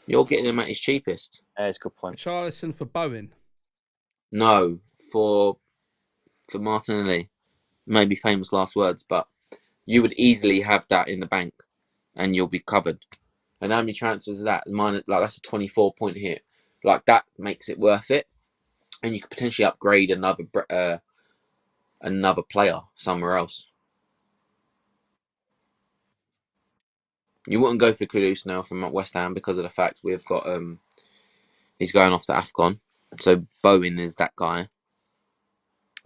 you're getting him at his cheapest. That's a good point. Richarlison for Bowen. No, for Martinelli. Maybe famous last words, but you would easily have that in the bank, and you'll be covered. And how many transfers is that? That's a 24-point hit. Like that makes it worth it, and you could potentially upgrade another player somewhere else. You wouldn't go for Kudus now from West Ham because of the fact we've got he's going off to AFCON, so Bowen is that guy.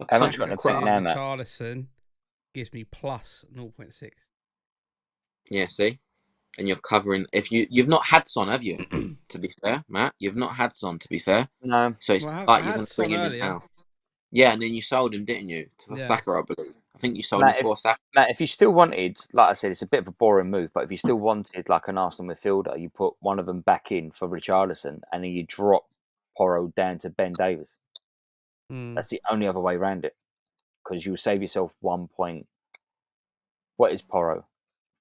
Richarlison gives me plus 0.6. Yeah, see? And you're covering... You've not had Son, have you? To be fair, Matt. You've not had Son, to be fair. No. So it's like you're going to bring him in now. Yeah, and then you sold him, didn't you? To Saka, I believe. I think you sold him for Saka. Matt, if you still wanted... Like I said, it's a bit of a boring move, but if you still wanted like an Arsenal midfielder, you put one of them back in for Richarlison, and then you drop Porro down to Ben Davies. That's the only other way around it. Because you save yourself 1 point. What is Porro?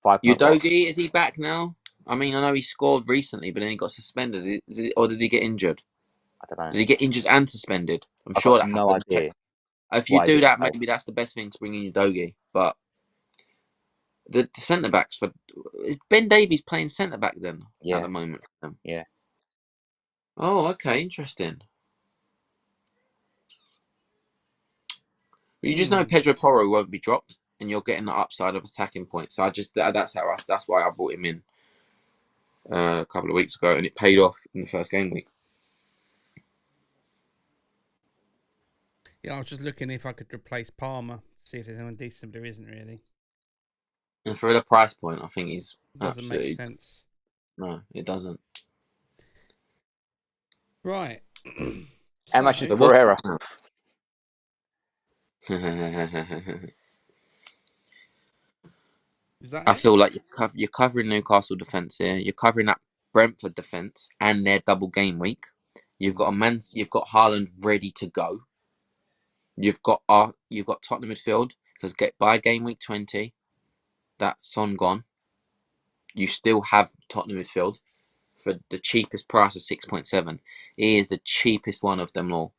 5. Udogie, is he back now? I mean, I know he scored recently, but then he got suspended. Or did he get injured? I don't know. Did he get injured and suspended? I've sure that no idea. If you do that, maybe that's the best thing to bring in Udogie. But the centre backs is Ben Davies playing centre back then at the moment for them? Yeah. Oh, okay, interesting. But you just know Pedro Porro won't be dropped, and you're getting the upside of attacking points. So that's why I brought him in a couple of weeks ago, and it paid off in the first game week. Yeah, I was just looking if I could replace Palmer, see if there's anyone decent, but there isn't really. And for the price point, I think he's doesn't make sense. No, it doesn't. Right. How much is Pereira? I feel like you're covering Newcastle defence here. You're covering that Brentford defence and their double game week. You've got Haaland ready to go. You've got Tottenham midfield because by game week 20, that's Son gone. You still have Tottenham midfield for the cheapest price of 6.7. He is the cheapest one of them all,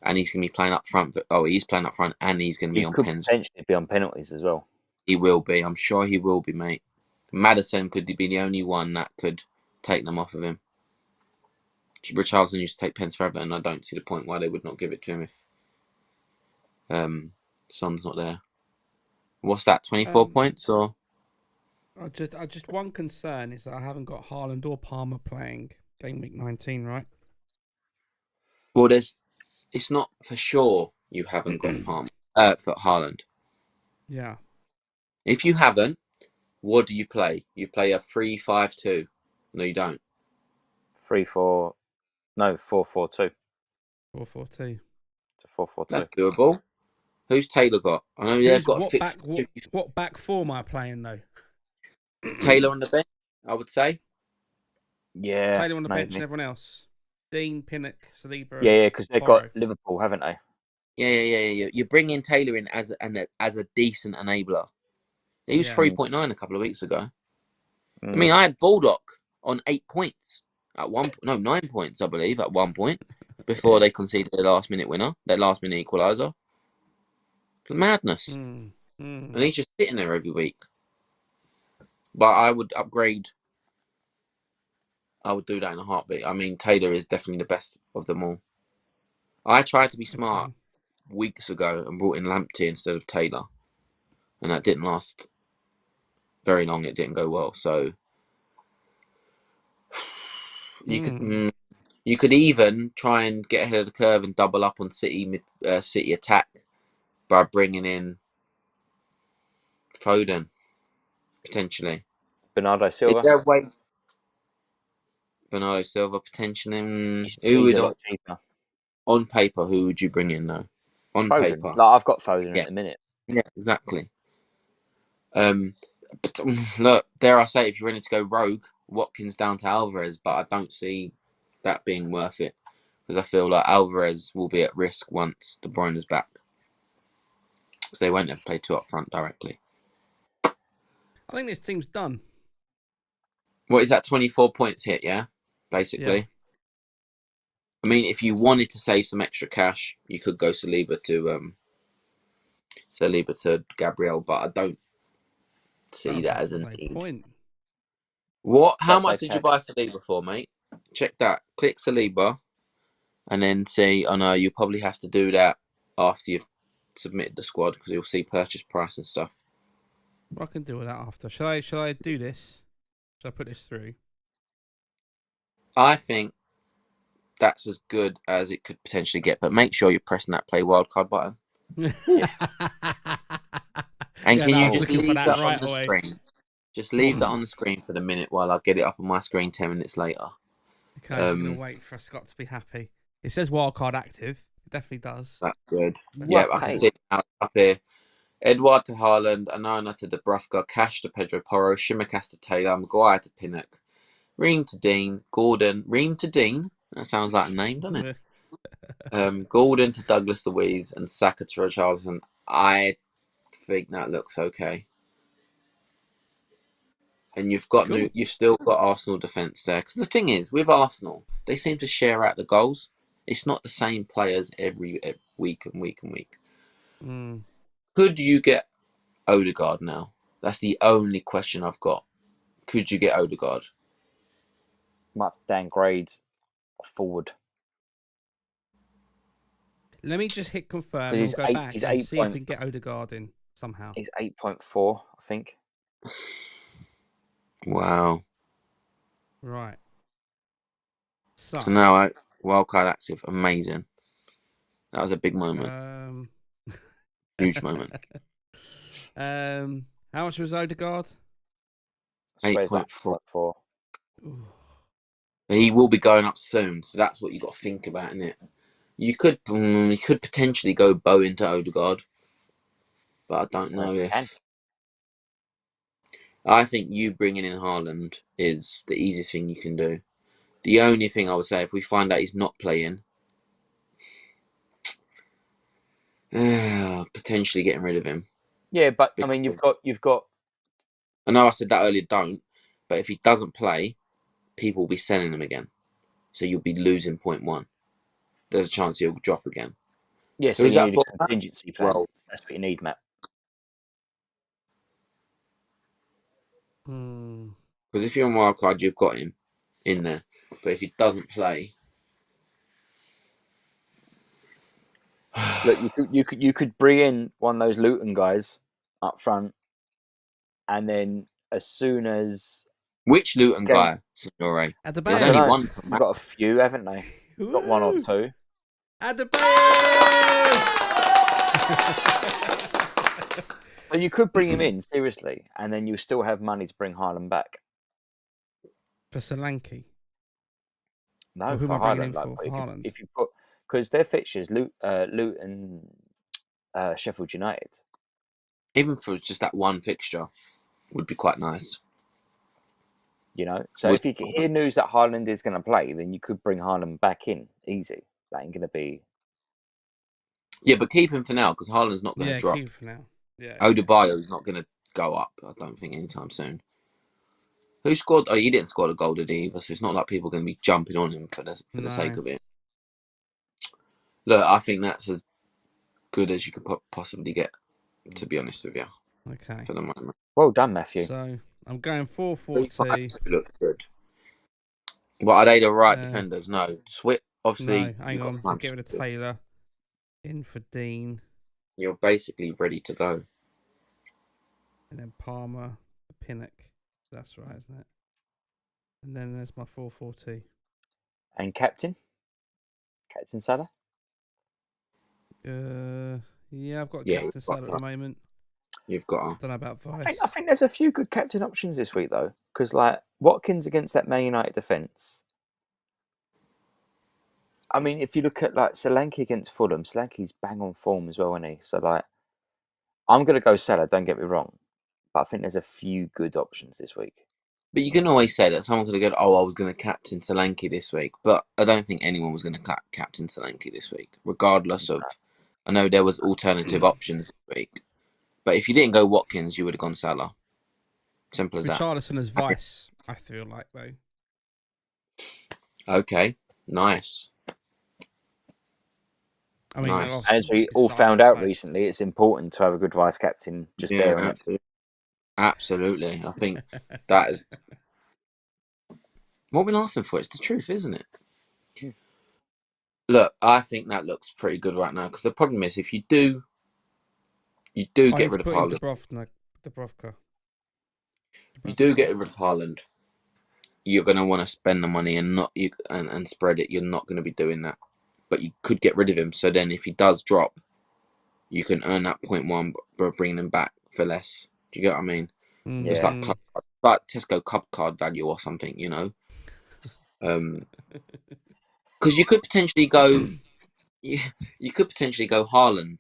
and he's going to be playing up front. He's playing up front, and he's going to be on pens. Potentially be on penalties as well. He will be. I'm sure he will be, mate. Maddison could be the only one that could take them off of him. Richarlison used to take pens forever, and I don't see the point why they would not give it to him if Son's not there. What's that? 24 points or? Just one concern is that I haven't got Haaland or Palmer playing game week 19, right? Well, it's not for sure you haven't got Palmer for Haaland. Yeah. If you haven't, what do you play? You play a 3-5-2. No, you don't. 3-4. No, 4-4-2. 4-4-2. 4-4-2. That's doable. Who's Taylor got? I know they've got what back four am I playing though? Taylor on the bench, I would say. Yeah. Taylor on the bench and everyone else. Dean, Pinnock, Saliba. Yeah, because they've got Liverpool, haven't they? Yeah. You're bringing Taylor in as a decent enabler. He was 3.9 a couple of weeks ago. I mean, I had Baldock on 8 points at 9 points, I believe, at one point before they conceded their last minute winner, their last minute equaliser. Madness. And he's just sitting there every week. But I would upgrade. I would do that in a heartbeat. I mean, Taylor is definitely the best of them all. I tried to be smart weeks ago and brought in Lamptey instead of Taylor. And that didn't last very long. It didn't go well. So you could even try and get ahead of the curve and double up on City attack by bringing in Foden, potentially. Bernardo Silva. Is there a way? Bernardo Silva, potentially. He's a lot cheaper. On paper, who would you bring in, though? On Foden. paper. Like, I've got Foden at the minute. Yeah, exactly. Look, dare I say, if you're ready to go rogue, Watkins down to Alvarez, but I don't see that being worth it because I feel like Alvarez will be at risk once De Bruyne is back because they won't have played two up front directly. I think this team's done. What is that? 24 points hit, yeah? Basically. Yeah. I mean, if you wanted to save some extra cash, you could go Saliba to Gabriel, but I don't see that as a need. Point. What? How much did you buy Saliba for, mate? Check that. Click Saliba, and then see. Oh no, you probably have to do that after you've submitted the squad because you'll see purchase price and stuff. I can do that after. Shall I do this? Shall I put this through? I think that's as good as it could potentially get, but make sure you're pressing that play wildcard button. And can you just leave that on the screen? Just leave that on the screen for the minute while I get it up on my screen 10 minutes later. Okay, I'm going to wait for Scott to be happy. It says wildcard active. It definitely does. That's good. Yeah, I can see it now up here. Edouard to Haaland, Anana to Dubravka, Cash to Pedro Porro, Shimicas to Taylor, Maguire to Pinnock, Ream to Dean, Gordon, Ream to Dean. That sounds like a name, doesn't it? Gordon to Douglas Luiz and Saka to Richarlison. I think that looks okay. And you've still got Arsenal defence there. Because the thing is, with Arsenal, they seem to share out the goals. It's not the same players every week and week and week. Could you get Odegaard now? That's the only question I've got. Could you get Odegaard? Might downgrade forward. Let me just hit confirm and go back and see if we can get Odegaard in somehow. He's 8.4, I think. Wow. Right. So now, wildcard active. Amazing. That was a big moment. Huge moment. How much was Odegaard? 8.4. He will be going up soon, so that's what you got to think about, isn't it? You could potentially go Bow into Odegaard, but I don't know if. I think you bringing in Haaland is the easiest thing you can do. The only thing I would say, if we find out he's not playing, potentially getting rid of him. Yeah, but I mean, you've got. I know I said that earlier. Don't, but if he doesn't play, people will be selling him again, so you'll be losing 0.1. There's a chance he'll drop again. Yeah, so you need a contingency plan. Well, that's what you need, Matt. Because if you're on wildcard, you've got him in there. But if he doesn't play, look, you could bring in one of those Luton guys up front, and then as soon as which Luton guy, Signore? At the There's only one. They've got a few, haven't they? Got one or two. At the So you could bring him in seriously, and then you still have money to bring Haaland back. For Solanke? No, for Haaland. Like, if you put, because their fixtures, Luton, Sheffield United. Even for just that one fixture, would be quite nice. You know, so if you hear news that Haaland is going to play, then you could bring Haaland back in easy. That ain't going to be. Yeah, but keep him for now because Haaland's not going to drop. Yeah, keep him for now. Yeah. Odebayo's not going to go up. I don't think anytime soon. Who scored? Oh, he didn't score the goal, did he? Either, so it's not like people are going to be jumping on him for the sake of it. Look, I think that's as good as you could possibly get. To be honest with you. Okay. For the moment. Well done, Matthew. So I'm going 4-4-2. Look good. What are they the right defenders? No, Swit. Obviously, no, hang on. To get rid of Taylor. In for Dean. You're basically ready to go. And then Palmer, Pinnock. That's right, isn't it? And then there's my 4-4-2. And captain? Captain Salah? Yeah, I've got Captain Salah at the moment. You've got. I don't know about Vice. I think there's a few good captain options this week though, because like Watkins against that Man United defence. I mean, if you look at like Solanke against Fulham, Solanke's bang on form as well, isn't he? So like, I'm gonna go Salah. Don't get me wrong, but I think there's a few good options this week. But you can always say that someone could have gone, "Oh, I was going to captain Solanke this week," but I don't think anyone was going to captain Solanke this week, regardless of. I know there was alternative options this week, but if you didn't go Watkins, you would have gone Salah. Simple as that. Richarlison as Vice, I feel like though. Okay, nice. I mean, nice. As we all found out recently, it's important to have a good vice captain just there. Absolutely. Absolutely. I think that is what we're laughing for. It's the truth, isn't it? Yeah. Look, I think that looks pretty good right now because the problem is if you do get rid of Haaland. Dubrovka. You do get rid of Haaland. You're going to want to spend the money and spread it. You're not going to be doing that. But you could get rid of him. So then if he does drop, you can earn that 0.1 by bringing him back for less. Do you get what I mean? Yeah. It's like Tesco Cup card value or something, you know? Because you could potentially go... You could potentially go Haaland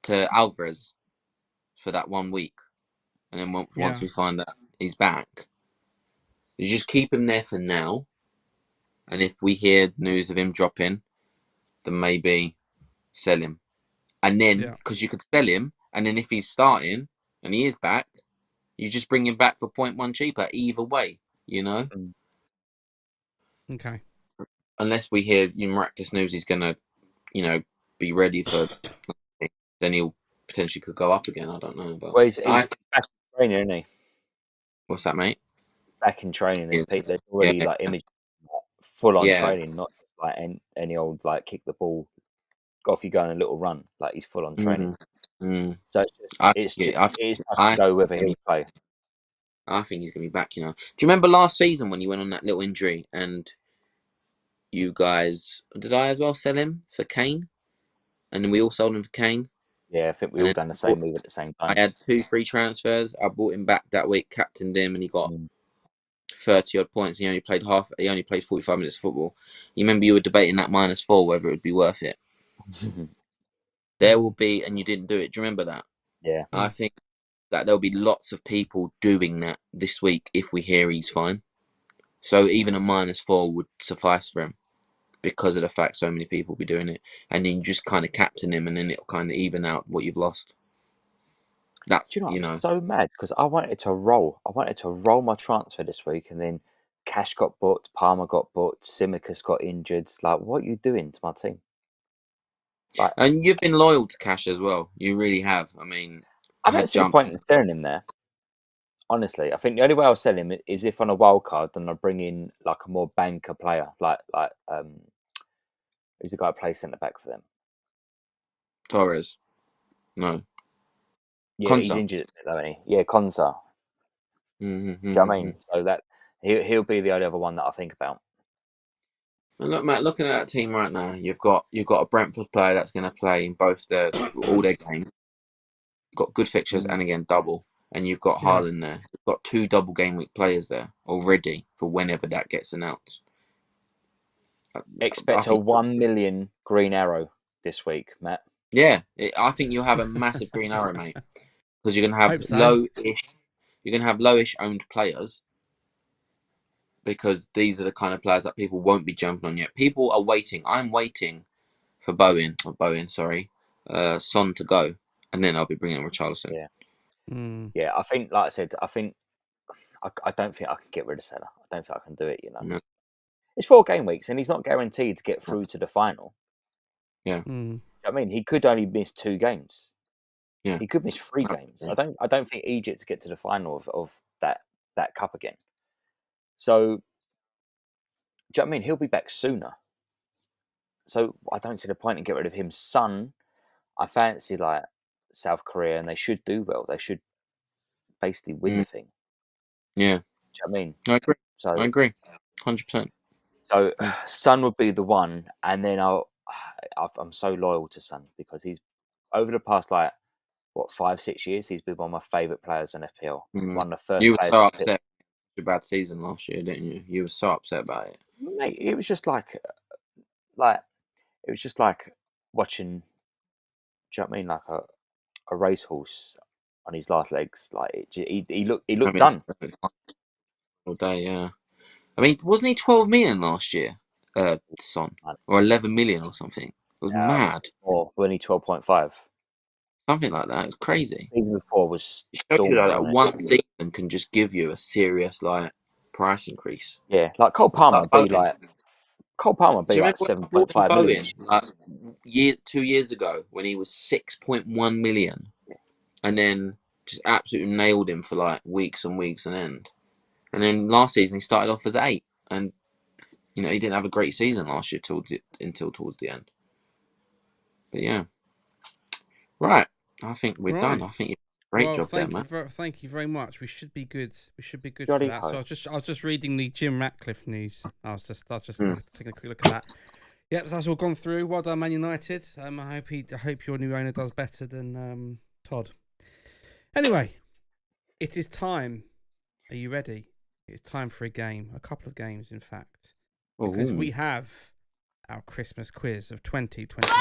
to Alvarez for that 1 week. And then once we find out he's back, you just keep him there for now. And if we hear news of him dropping, then maybe sell him. And then, because you could sell him, and then if he's starting and he is back, you just bring him back for 0.1 cheaper either way, you know? Okay. Unless we hear miraculous news he's going to, be ready for... then he'll potentially could go up again. I don't know. But he's back in training, isn't he? What's that, mate? Back in training. There's already like images full on training, not like any old like kick the ball, off you go on a little run. Like he's full on training. So it's to go whether he'll play. I think he's gonna be back. Do you remember last season when you went on that little injury and you guys did I as well sell him for Kane, and then we all sold him for Kane. Yeah, I think we all done the same move at the same time. I had 2 free transfers. I bought him back that week, captained him, and he got 30 odd points. He only played 45 minutes of football. You remember you were debating that -4 whether it would be worth it. There will be, and you didn't do it. Do you remember that? Yeah. I think that there'll be lots of people doing that this week if we hear he's fine. So even a -4 would suffice for him because of the fact so many people will be doing it. And then you just kind of captain him and then it'll kind of even out what you've lost. That's, Do you know, I'm so mad because I wanted to roll. I wanted to roll my transfer this week and then Cash got booked, Palmer got booked, Simicus got injured. Like, what are you doing to my team? Like, and you've been loyal to Cash as well. You really have. I mean, I don't see the point in selling him there. Honestly, I think the only way I'll sell him is if on a wild card, then I bring in like a more banker player, like who's the guy who plays centre back for them? Torres. No. Yeah, Konsa. He's injured, isn't he? Yeah, Konsa. Do you know what I mean? So that he'll be the only other one that I think about. And look, Matt, looking at that team right now, you've got a Brentford player that's going to play in both all their games. You've got good fixtures and again double, and you've got Haaland there. You've got 2 double game week players there already for whenever that gets announced. Expect a 1 million green arrow this week, Matt. Yeah, I think you'll have a massive green arrow, mate, because you're going to have low-ish. You're going to have lowish owned players. Because these are the kind of players that people won't be jumping on yet. People are waiting. I'm waiting for Son to go, and then I'll be bringing Richarlison. Yeah, yeah. I think, like I said, I don't think I can get rid of Salah. I don't think I can do it. You know, No. It's 4 game weeks, and he's not guaranteed to get through to the final. Yeah, I mean, he could only miss 2 games. Yeah, he could miss 3 games. I don't think Egypt get to the final of that cup again. So, do you know what I mean? He'll be back sooner. So I don't see the point in getting rid of him. Son, I fancy like South Korea, and they should do well. They should basically win the thing. Yeah. Do you know what I mean? I agree. 100%. So Son would be the one, and then I'm so loyal to Son because he's over the past 5-6 years, he's been one of my favourite players in FPL. One of the first. You were so upset. A bad season last year, didn't you? You were so upset about it. Mate, it was just like watching. Do you know what I mean? Like a racehorse on his last legs. Like he looked done all day. Yeah, I mean, wasn't he 12 million last year? Son, or 11 million or something. It was mad. Or when he 12.5. Something like that. It's crazy. Season before was. That one season can just give you a serious price increase. Yeah, like Cole Palmer be like 7.5 million. Like 2 years ago when he was 6.1 million, and then just absolutely nailed him for weeks and weeks and end. And then last season he started off as 8, and he didn't have a great season last year until towards the end. But yeah, right. I think we're done. I think you did a great job there, man. Thank you very much. We should be good. We should be good for that. So I was just reading the Jim Ratcliffe news. I was just taking a quick look at that. Yep, so that's all gone through. Well done, Man United. I hope your new owner does better than Todd. Anyway, it is time. Are you ready? It's time for a game. A couple of games, in fact. Because we have our Christmas quiz of 2023.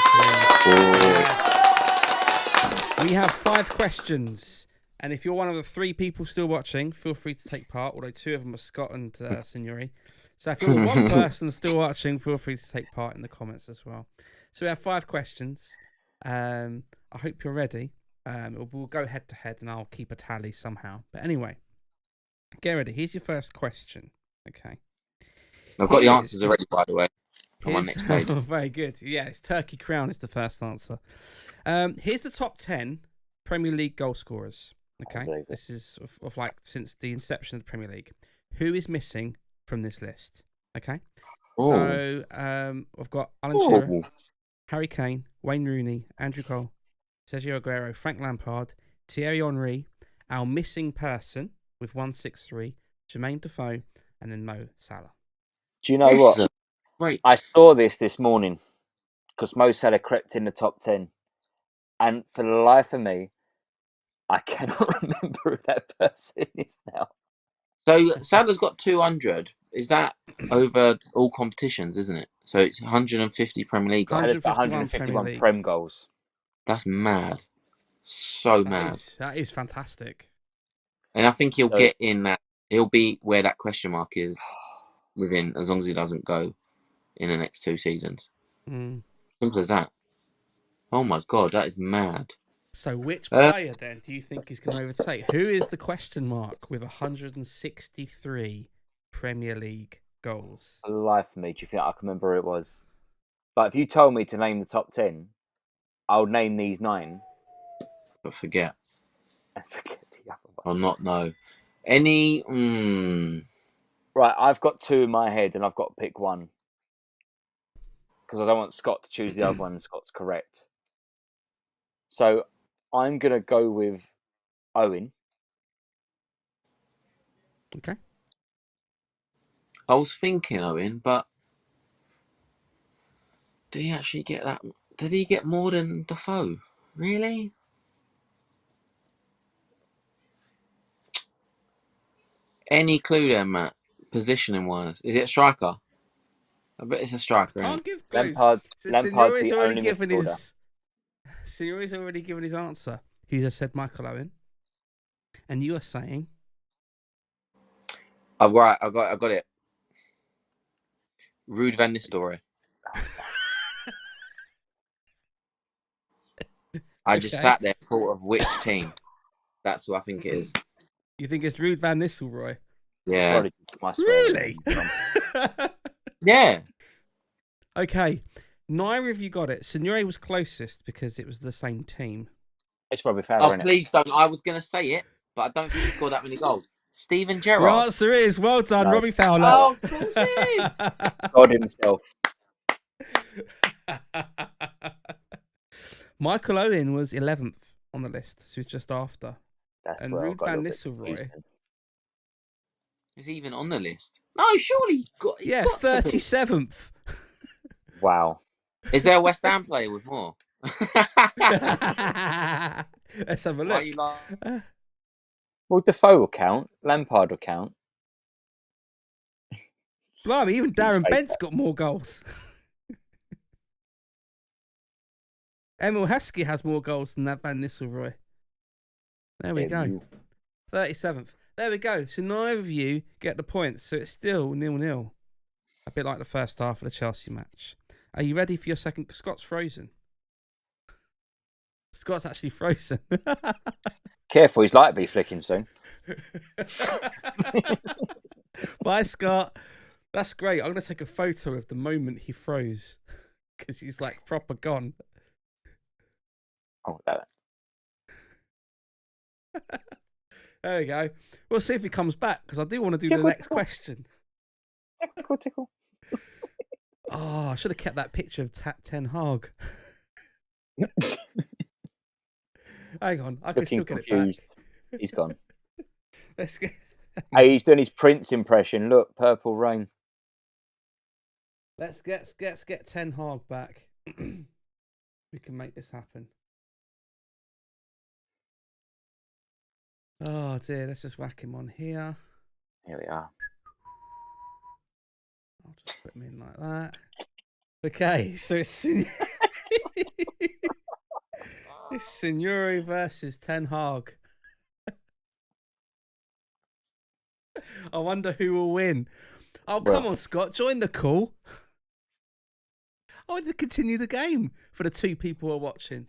We have 5 questions, and if you're one of the 3 people still watching, feel free to take part, although 2 of them are Scott and Signore. So if you're the one person still watching, feel free to take part in the comments as well. So we have 5 questions. I hope you're ready. We'll go head to head, and I'll keep a tally somehow. But anyway, get ready. Here's your first question. Okay. I've got the answers already, by the way. On my next page. Very good. Yeah, it's Turkey Crown is the first answer. Here's the top 10 Premier League goal scorers. Okay, this is of since the inception of the Premier League. Who is missing from this list? Okay, so I've got Alan Shearer, Harry Kane, Wayne Rooney, Andrew Cole, Sergio Aguero, Frank Lampard, Thierry Henry, our missing person with 163, Jermaine Defoe, and then Mo Salah. Do you know what? Right. I saw this morning because Mo Salah crept in the top 10. And for the life of me, I cannot remember who that person is now. So Salah's got 200. Is that over all competitions, isn't it? So it's 150 Premier League goals. 151 Prem goals. That's mad. So mad. That is fantastic. And I think he'll get in that. He'll be where that question mark is within, as long as he doesn't go in the next 2 seasons. Simple as that. Oh my God, that is mad. So which player then do you think is going to overtake? Who is the question mark with 163 Premier League goals? For the life of me, do you think I can remember who it was? Like, if you told me to name the top 10, I would name these 9. But forget. And forget the other one. Or not know. Any... Right, I've got 2 in my head and I've got to pick one. Because I don't want Scott to choose the other one and Scott's correct. So I'm going to go with Owen. Okay. I was thinking Owen, but did he actually get that? Did he get more than Defoe? Really? Any clue there, Matt? Positioning wise, is it a striker? I bet it's a striker. Can't give clues. Lampard's the only midfielder. Signore's already given his answer. He just said Michael Owen, and you are saying. Oh, right, I got it. Ruud van Nistelrooy. I just sat there, thought of which team. That's who I think it is. You think it's Ruud van Nistelrooy? Yeah. Really? Yeah. Okay. Neither of you got it. Signore was closest because it was the same team. It's Robbie Fowler. Oh, please don't. I was going to say it, but I don't think he scored that many goals. Steven Gerrard. Your answer is well done, Robbie Fowler. Oh, of course it is. God himself. Michael Owen was 11th on the list, so he's just after. That's and Ruud van Nistelrooy is he even on the list? No, surely he's got. He's got 37th. Wow. Is there a West Ham player with more? Let's have a look. Well, Defoe will count. Lampard will count. Blimey, even Darren Bent's got more goals. Emil Heskey has more goals than that Van Nistelrooy. There we go. 37th. There we go. So neither of you get the points. So it's still 0-0. A bit like the first half of the Chelsea match. Are you ready for your second? Scott's frozen. Scott's actually frozen. Careful, he's likely to be flicking soon. Bye, Scott. That's great. I'm going to take a photo of the moment he froze because he's like proper gone. Oh, that. There we go. We'll see if he comes back because I do want to do the next question. Tickle. Oh, I should have kept that picture of Ten Hag. Hang on, I can still get confused. It back. He's gone. Let's get. Hey, he's doing his Prince impression. Look, Purple Rain. Let's get Ten Hag back. We can make this happen. Oh dear, let's just whack him on here. Here we are. I'll just put him in like that. Okay, so it's it's Signore versus Ten Hag. I wonder who will win. Oh, come on, Scott, join the call. I want to continue the game for the 2 people who are watching.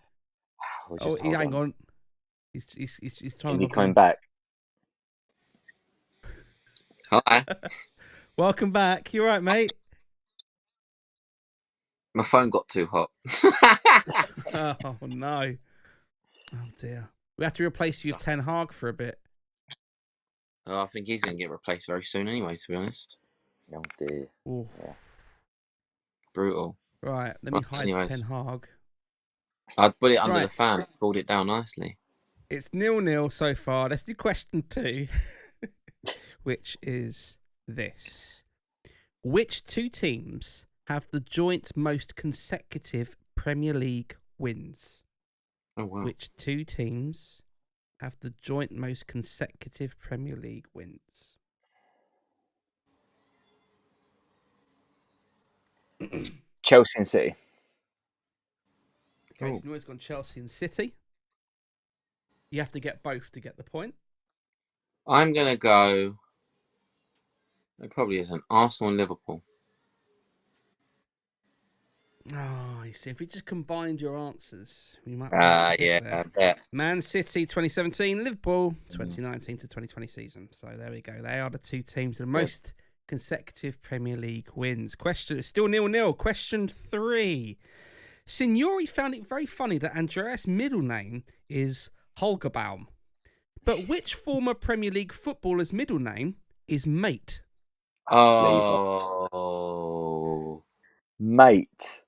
Hang on. He's trying. Is he coming back? Hi. Welcome back. You all right, mate? My phone got too hot. Oh no! Oh dear. We have to replace you with Ten Hag for a bit. Oh, I think he's going to get replaced very soon anyway, to be honest. Oh dear. Yeah. Brutal. Right, let me hide Ten Hag. I'd put it under the fan, pulled it down nicely. It's 0-0 so far. Let's do question 2, which is this. Which 2 teams have the joint most consecutive Premier League wins? Oh, wow. Which 2 teams have the joint most consecutive Premier League wins? Chelsea and City. Okay, so Noah's gone Chelsea and City. You have to get both to get the point. I'm going to go... It probably isn't. Arsenal and Liverpool. Oh, you see, if we just combined your answers, we might be able to get there. I bet. Man City 2017, Liverpool 2019 to 2020 season. So there we go. They are the two teams with the most consecutive Premier League wins. Question still 0-0. Question 3. Signore found it very funny that Andreas' middle name is Holgerbaum. But which former Premier League footballer's middle name is Mate? Oh. Mate.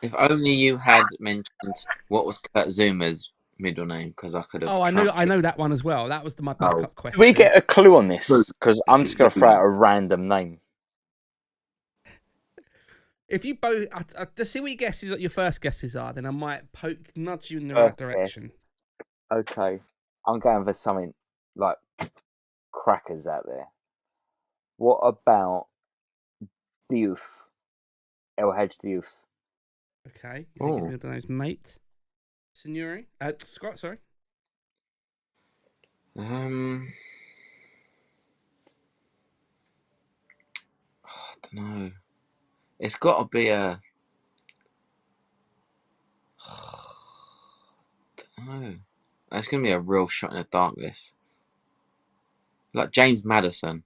If only you had mentioned what was Kurt Zuma's middle name, because I could have... Oh, I know that one as well. That was my backup question. Do we get a clue on this? Because I'm just going to throw out a random name. If you both... to see what your first guesses are, then I might nudge you in the right direction. Okay. I'm going for something like crackers out there. What about Diouf? LH Diouf. Okay. You think his middle name's Mate? Signore? Scott, sorry. I don't know. It's got to be a... I don't know. It's going to be a real shot in the dark, this. Like James Maddison.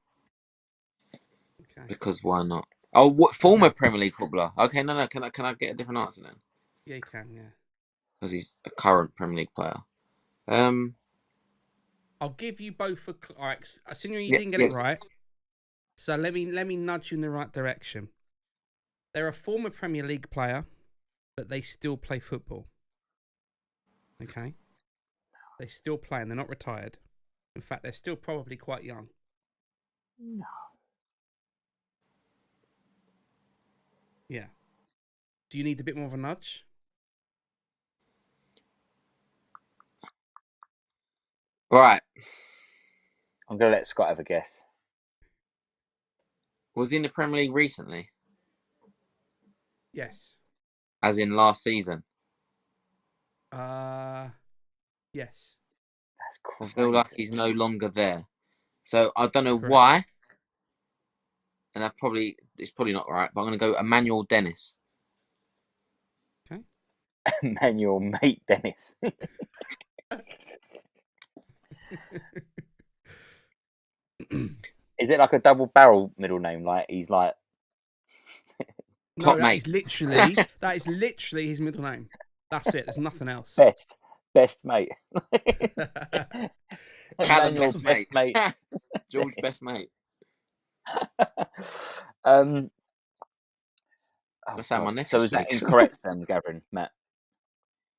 Okay. Because why not? Oh, what former Premier League footballer? Okay, no. Can I get a different answer then? Yeah, you can. Yeah. Because he's a current Premier League player. I'll give you both. All right, Signore, you didn't get it right. So let me nudge you in the right direction. They're a former Premier League player, but they still play football. Okay. They still play, and they're not retired. In fact, they're still probably quite young. No. Yeah. Do you need a bit more of a nudge? Right. I'm going to let Scott have a guess. Was he in the Premier League recently? Yes. As in last season? Yes. That's crazy. I feel like he's no longer there. So I don't know why. And it's probably not right, but I'm going to go Emmanuel Dennis. Okay. Emmanuel Mate Dennis. Is it like a double barrel middle name? Like he's like... No, that is literally his middle name. That's it. There's nothing else. Best mate. Callum best mate. George best mate. So is that incorrect then, Gavin, Matt?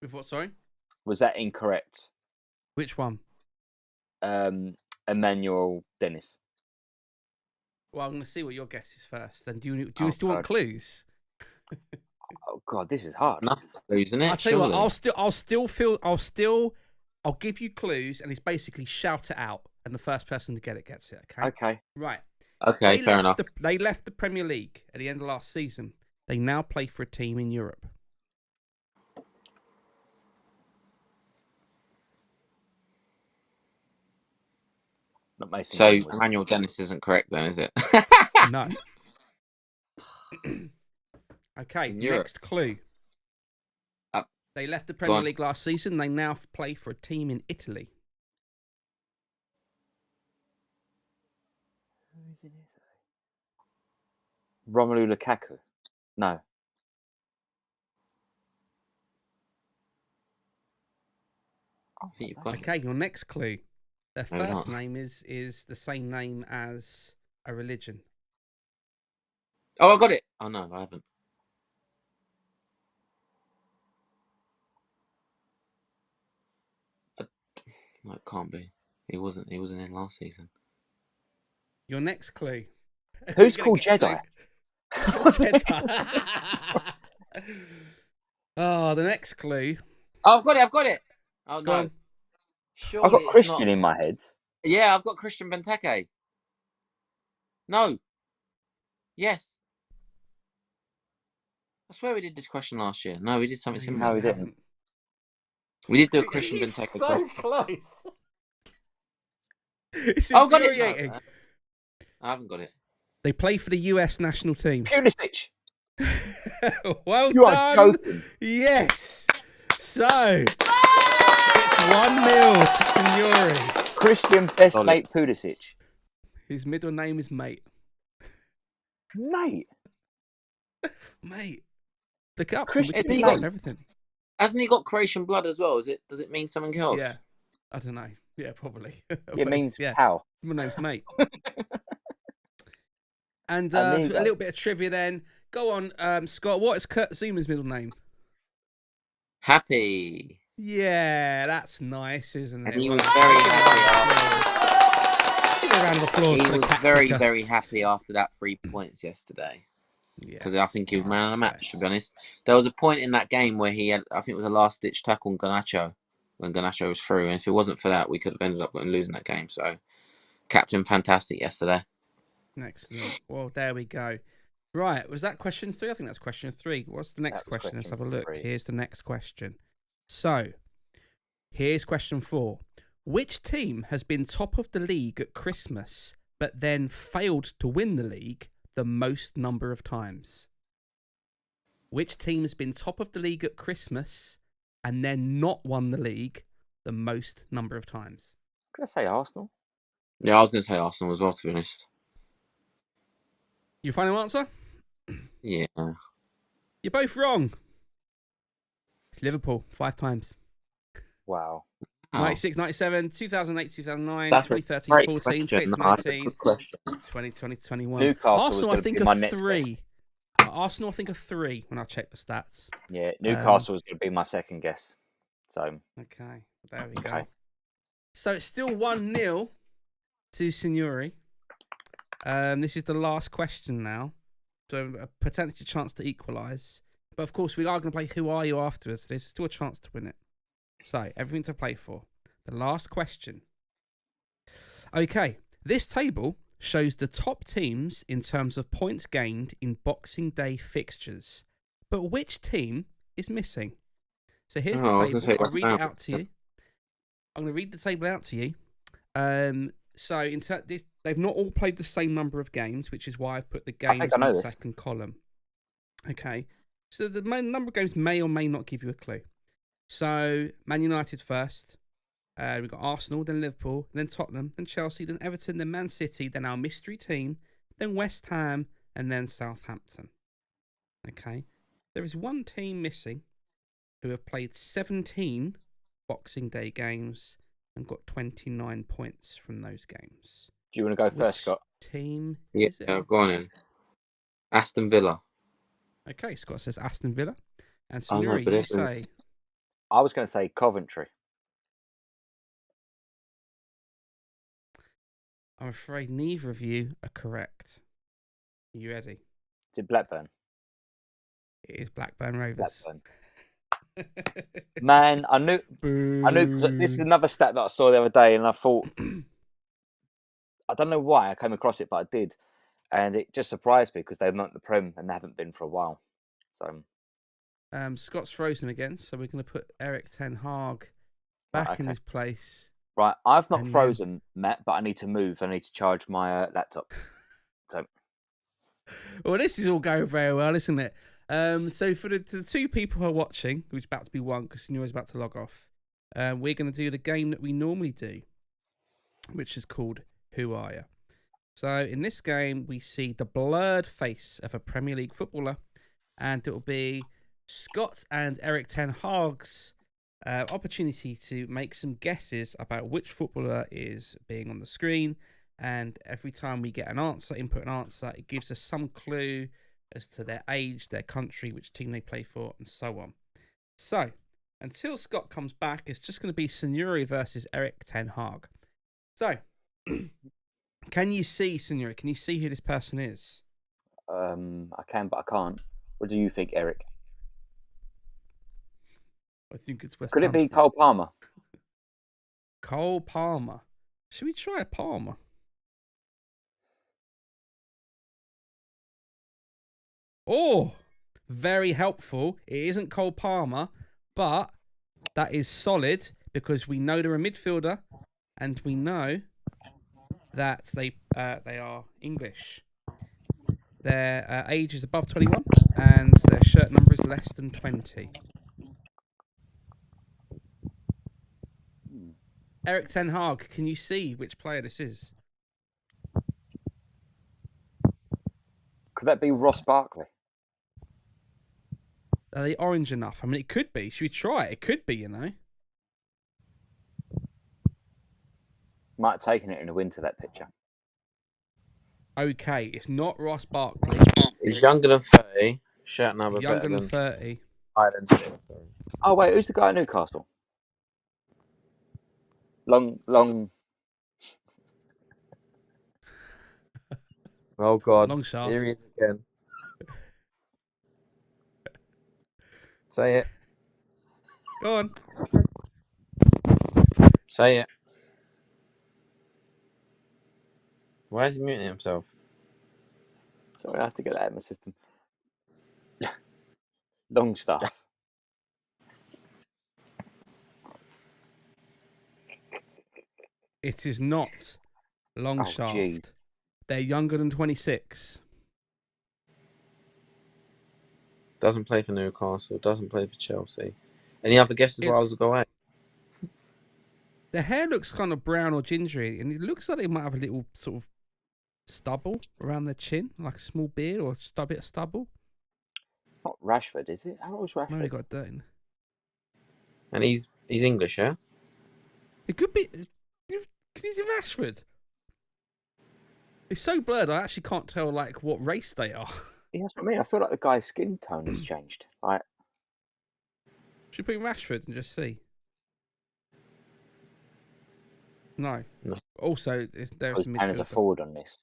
With what, sorry? Was that incorrect? Which one? Emmanuel Dennis. Well, I'm going to see what your guess is first. Then do you still want clues? Oh God, this is hard. No clues, isn't it? I'll tell you what. I'll give you clues, and it's basically shout it out, and the first person to get it gets it. Okay. Okay. Right. Okay. Fair enough. They left the Premier League at the end of last season. They now play for a team in Europe. Not Mason. So Emmanuel Dennis isn't correct then, is it? No. Okay, next clue. They left the Premier League last season. They now play for a team in Italy. Who is in Italy? Romelu Lukaku? No. I think you've got it. Okay, your next clue. Their first name is the same name as a religion. Oh, I got it. Oh no, I haven't. No, it can't be. He wasn't in last season. Your next clue. Who's called Jedi? Oh, the next clue. Oh, I've got it. Oh Go no. on. Surely I've got Christian in my head. Yeah, I've got Christian Benteke. No. Yes. I swear we did this question last year. No, we did something similar. No, we didn't. We did do a Christian Benteke. So close. It's got it. infuriating. No, I haven't got it. They play for the US national team. Pulisic. Well You are done. joking. Yes. So it's 1-0 to Signore. Christian best mate Pulisic. His middle name is Mate. Mate. Look it up. Christian, everything. Hasn't he got Croatian blood as well? Does it mean something else? Yeah. I don't know. Yeah, probably. It means pal. My name's Mate. And a little bit of trivia then. Go on, Scott. What is Kurt Zuma's middle name? Happy. Yeah, that's nice, isn't it? And he was very happy. Give a round of applause. He was very, very happy after that 3 points yesterday. Because I think he was man of the match, to be honest. There was a point in that game where he had, I think it was a last-ditch tackle on Garnacho, when Garnacho was through. And if it wasn't for that, we could have ended up losing that game. So, Captain Fantastic yesterday. Excellent. Well, there we go. Right, was that question 3? I think that's question 3. What's the next question? Let's have a look. 3. Here's the next question. So, here's question 4. Which team has been top of the league at Christmas, but then failed to win the league the most number of times? Which team has been top of the league at Christmas and then not won the league the most number of times? I'm going to say Arsenal. Yeah, I was going to say Arsenal as well, to be honest. Your final answer? Yeah. You're both wrong. It's Liverpool, 5 times. Wow. 96, 97, 2008, 2009, That's 2013, 14, 2019, 2020, 21. Newcastle Arsenal, I think, my are 3. Arsenal, I think, are 3 when I check the stats. Yeah, Newcastle was going to be my second guess. So okay, there we go. So it's still 1-0 to Signore. This is the last question now. So a potential chance to equalise. But of course, we are going to play Who Are You afterwards. There's still a chance to win it. So, everything to play for. The last question. Okay, this table shows the top teams in terms of points gained in Boxing Day fixtures. But which team is missing? So here's the table. I'll read it out to you. I'm going to read the table out to you. So they've not all played the same number of games, which is why I've put the games in the second column. Okay, so the number of games may or may not give you a clue. So Man United first. We've got Arsenal, then Liverpool, then Tottenham, then Chelsea, then Everton, then Man City, then our mystery team, then West Ham, and then Southampton. Okay, there is one team missing who have played 17 Boxing Day games and got 29 points from those games. Do you want to go first, Scott? Team? Yeah, go on in. Aston Villa. Okay, Scott says Aston Villa. And Signore, you say? I was going to say Coventry. I'm afraid neither of you are correct. Are you ready? Is it Blackburn? It is Blackburn Rovers. Blackburn. Man, I knew. This is another stat that I saw the other day, and I thought, I don't know why I came across it, but I did, and it just surprised me because they're not in the Prem and they haven't been for a while. So, Scott's frozen again, so we're going to put Eric Ten Hag back in his place. Right, I've not frozen, Matt, but I need to move. I need to charge my laptop. So, well, this is all going very well, isn't it? So for the 2 people who are watching, which is about to be 1 because Signore's about to log off, we're going to do the game that we normally do, which is called Who Are You? So in this game, we see the blurred face of a Premier League footballer, and it will be Scott and Eric Ten Hag's opportunity to make some guesses about which footballer is being on the screen. And every time we get an answer, input an answer, it gives us some clue as to their age, their country, which team they play for, and so on. So, until Scott comes back, it's just going to be Signore versus Eric Ten Hag. So, can you see, Signore? Can you see who this person is? I can, but I can't. What do you think, Eric? I think it's West Could Ham. it be Cole Palmer? Cole Palmer. Should we try a Palmer? Oh, very helpful. It isn't Cole Palmer, but That is solid because we know they're a midfielder, and we know that they are English. Their age is above 21, and their shirt number is less than 20. Eric Ten Hag, can you see which player this is? Could that be Ross Barkley? Are they orange enough? I mean, it could be. Should we try it? It could be, you know. Might have taken it in the winter, that picture. Okay, it's not Ross Barkley. He's younger than 30. Shirt number Younger better than 30. Ireland. Oh, wait, who's the guy at Newcastle? Long. Oh, God. Long shaft. Here he is again. Say it. Go on. Say it. Why is he muting himself? Sorry, I have to get that out of my system. Longstaff. It is not Longshaft. Geez. They're younger than 26. Doesn't play for Newcastle. Doesn't play for Chelsea. Any other guesses while I was away? Their hair looks kind of brown or gingery, and it looks like they might have a little sort of stubble around their chin, like a small beard or a bit of stubble. Not Rashford, is it? How old is Rashford? No, he got dirt in. And he's English, yeah? It could be. Can you see Rashford? It's so blurred, I actually can't tell like what race they are. Yeah, that's what I mean. I feel like the guy's skin tone has changed. Like, should we put in Rashford and just see? No. Also, there's some and as a forward on this.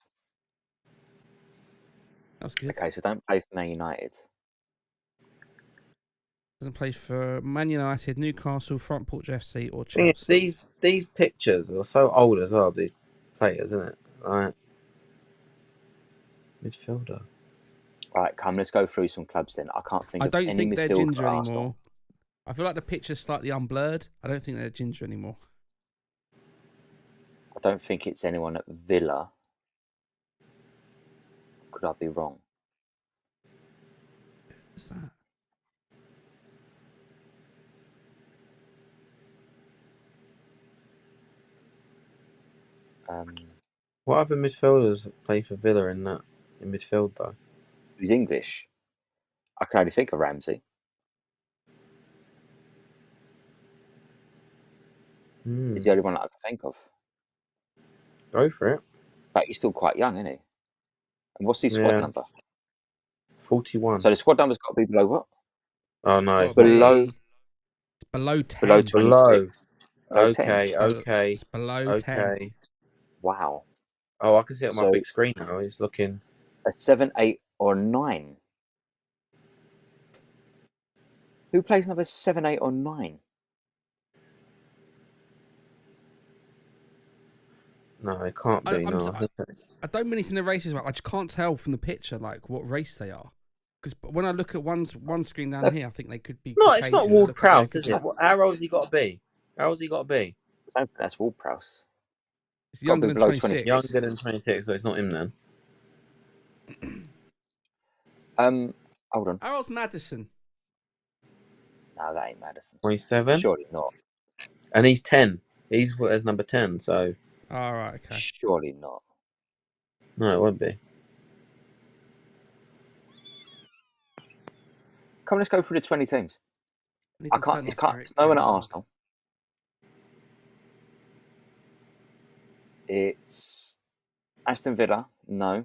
That's good. Okay, so don't play for Man United. Doesn't play for Man United, Newcastle, Frontport FC, or Chelsea. These pictures are so old as well, these players, isn't it? Like, midfielder. All right, come, let's go through some clubs then. I can't think of any midfielder. I don't think they're ginger Arsenal. anymore. I feel like the picture's slightly unblurred. I don't think they're ginger anymore. I don't think it's anyone at Villa. Could I be wrong? What's that? What other midfielders play for Villa in midfield though? Who's English? I can only think of Ramsey. He's the only one that I can think of. Go for it. But he's still quite young, isn't he? And what's his squad number? 41. So the squad number's got to be below what? Oh no, it's below 10. Below 26. Okay. It's below 10. Wow. Oh, I can see it on my big screen now. He's looking a 7, 8, or 9. Who plays number 7, 8, or 9? No, it can't be. I don't mean it's in the races. I just can't tell from the picture like what race they are. Because when I look at one screen down here, I think they could be. No, it's not Ward-Prowse, is it? How old has he got to be? How old's he got to be? I don't think that's Ward-Prowse. It's younger than 26. Younger than 26, so it's not him then. Hold on. How old's Maddison? No, that ain't Maddison. 27? Surely not. And he's 10. He's as number 10, so. All right, okay. Surely not. No, it won't be. Come on, let's go through the 20 teams. It's no one at Arsenal. It's Aston Villa. No.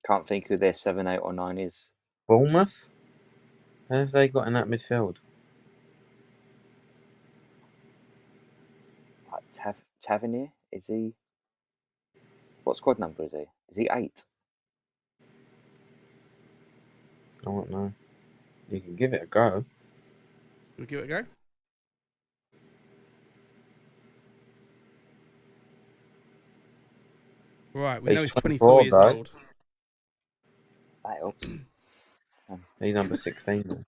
Can't think who their 7, 8, or 9 is. Bournemouth? How have they got in that midfield? Like Tavernier? Is he? What squad number is he? Is he 8? I don't know. You can give it a go. We'll give it a go. Right, we know he's 24 years old. That helps. He's number 16 then.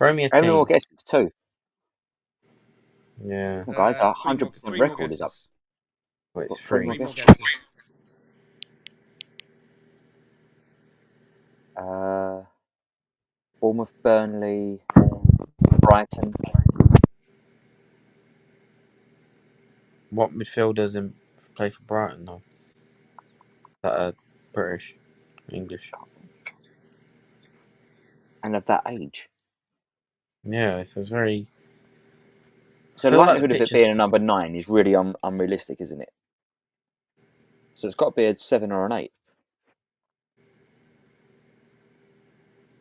Throw me a How many more team. guesses? 2. Yeah. Well, guys, our 100% record is up. Well, it's Got 3 free. more More guesses. guesses. Bournemouth, Burnley, Brighton. What midfielders play for Brighton though? That are British, English. And of that age. Yeah, it's very. So the likelihood of it being a number 9 is really unrealistic, isn't it? So it's got to be a 7 or an 8.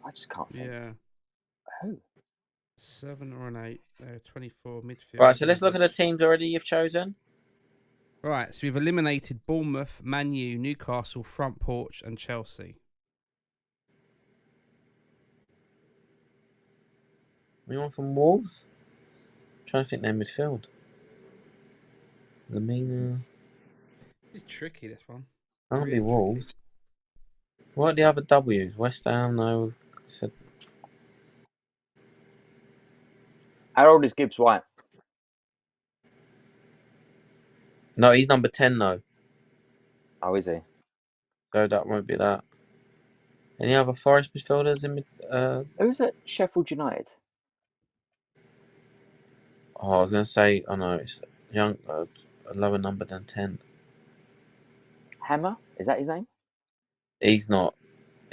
I just can't think. Yeah. Who? 7 or an 8. 24 midfield. Right, so let's look at the teams already you've chosen. Right, so we've eliminated Bournemouth, Man U, Newcastle, Front Porch, and Chelsea. Anyone from Wolves? I'm trying to think their midfield. Lamina. It's tricky, this one. Can't be Wolves. What are the other W's? West Ham, no. How old is Gibbs White? No, he's number 10 though. Oh, is he? So that won't be that. Any other Forest midfielders in Who's at Sheffield United? Oh, I was going to say, no, it's young, a lower number than 10. Hammer? Is that his name? He's not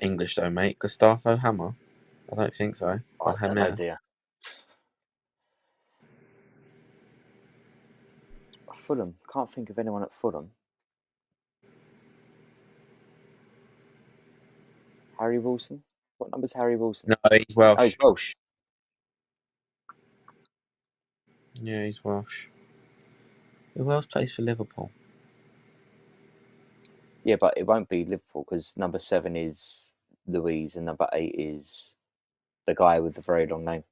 English though, mate. Gustavo Hammer? I don't think so. Oh, I don't know, dear. Fulham. Can't think of anyone at Fulham. Harry Wilson? What number's Harry Wilson? No, he's Welsh. Oh, he's Welsh. Yeah, he's Welsh. Who else plays for Liverpool? Yeah, but it won't be Liverpool because number 7 is Louise and number 8 is the guy with the very long name.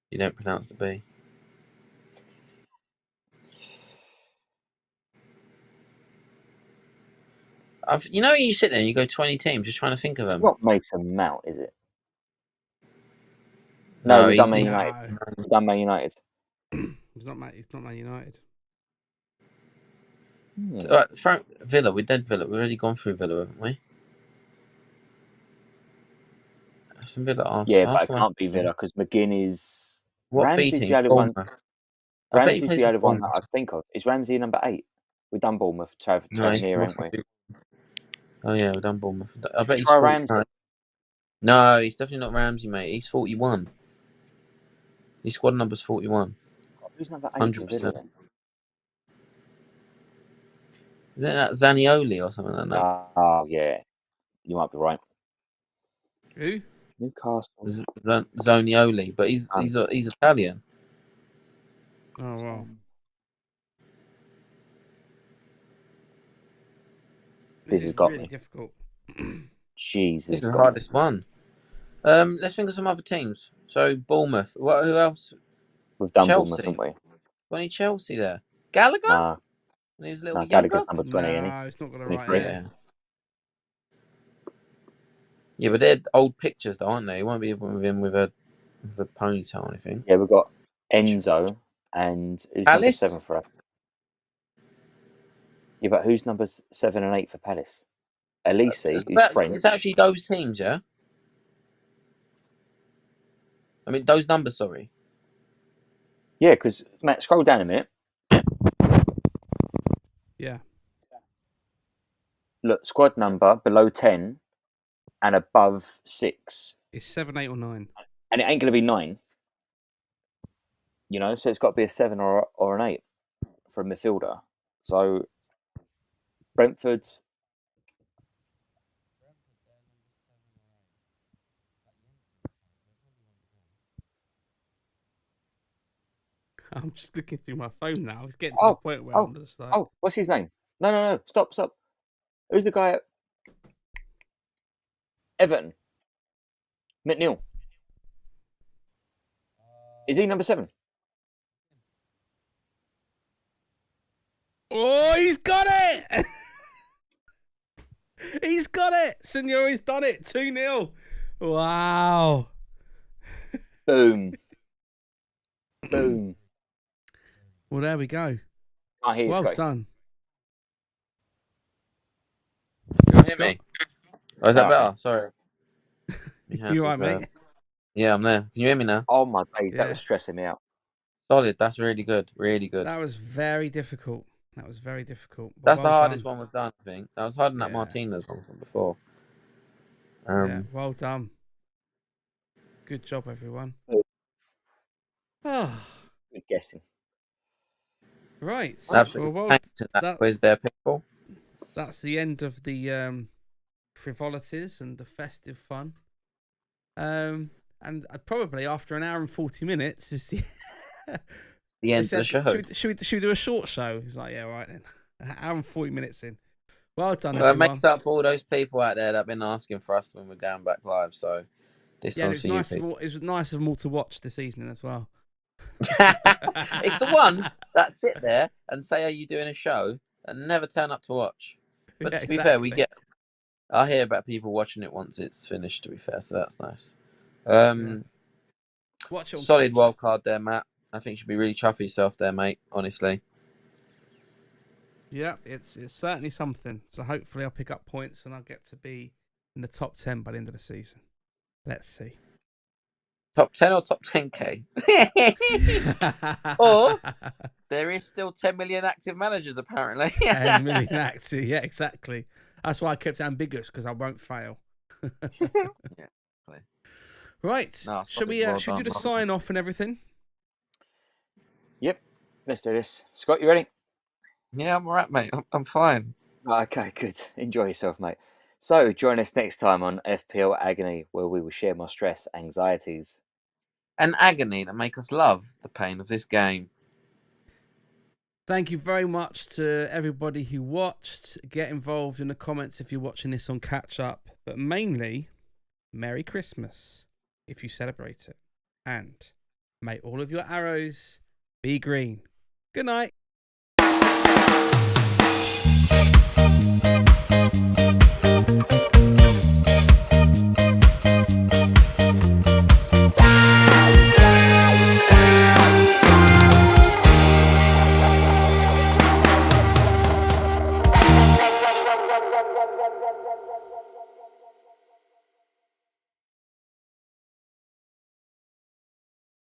You don't pronounce the B. You know, you sit there and you go 20 teams just trying to think of them. It's not Mason Mount, is it? No, we've done Man United. We've done Man United. It's not Man United. Right, Villa. We did Villa. We've already gone through Villa, haven't we? Some Villa. But it can't be Villa because McGinn is. What Ramsey's the only one. Ramsey's the only one that I think of. Is Ramsey number 8? We've done Bournemouth. Here, haven't we? Oh yeah, we've done Bournemouth. I bet he's Ramsey. No, he's definitely not Ramsey, mate. He's 41. His squad number's 41. Who's number 8? 100%. Isn't that Zanioli or something like that? Oh, yeah. You might be right. Who? Newcastle. Zanioli, but he's Italian. Oh, wow. This has got really me. Difficult. Jeez, this is the hardest one. Let's think of some other teams. So Bournemouth. Who else? We've done Chelsea. Bournemouth, haven't we? Got any Chelsea there? Gallagher? Nah. When he was a little Gallagher's younger? number 20, isn't he? No, it's not got a right here. Yeah, but they're old pictures, though, aren't they? You won't be with him with a ponytail or anything. Yeah, we've got Enzo and who's number 7 for us? Yeah, but who's numbers 7 and 8 for Palace? Elise, who's French. It's actually those teams, yeah? I mean, those numbers, sorry. Yeah, because, Matt, scroll down a minute. Yeah. Look, squad number below 10 and above 6. It's 7, 8 or 9. And it ain't going to be 9. You know, so it's got to be a 7 or an 8 for a midfielder. So, Brentford. I'm just looking through my phone now. It's getting to the point where I'm just like... Oh, what's his name? No. Stop. Who's the guy at Everton? McNeil. Is he number 7? Oh, he's got it! He's got it! Signore's done it. 2-0. Wow. Boom. Boom. Well, there we go. I hear you, Well Scotty. done. Can you hear me? Oh, is that better? Sorry. You all right, mate? Yeah, I'm there. Can you hear me now? Oh my days, that was stressing me out. Solid. That's really good. Really good. That was very difficult. That was very difficult. That's the hardest one we've done, I think. That was harder than that Martinez one from before. Yeah, well done. Good job, everyone. Good guessing. Right. Absolutely. Well, that quiz there, people. That's the end of the frivolities and the festive fun. And probably after an hour and 40 minutes is the end of the show. Should we do a short show? He's like, yeah, right then. An hour and 40 minutes in. Well done, well, everyone. It makes up for all those people out there that have been asking for us when we're going back live. So this one's for you. It was nice of them all to watch this evening as well. It's the ones that sit there and say, "Are you doing a show?" and never turn up to watch. But to be fair, I hear about people watching it once it's finished. To be fair, so that's nice. Watch it. Solid wildcard there, Matt. I think you should be really chuffed yourself there, mate. Honestly. Yeah, it's certainly something. So hopefully I'll pick up points and I'll get to be in the top 10 by the end of the season. Let's see. Top 10 or top 10k? Or there is still 10 million active managers, apparently. 10 million active, yeah, exactly. That's why I kept it ambiguous, because I won't fail. Yeah, right. Should we do the sign off and everything? Yep. Let's do this. Scott, you ready? Yeah, I'm all right, mate. I'm fine. Okay, good. Enjoy yourself, mate. So join us next time on FPL Agony, where we will share my stress, anxieties, and agony that make us love the pain of this game. Thank you very much to everybody who watched. Get involved in the comments if you're watching this on catch up. But mainly, Merry Christmas if you celebrate it. And may all of your arrows be green. Good night.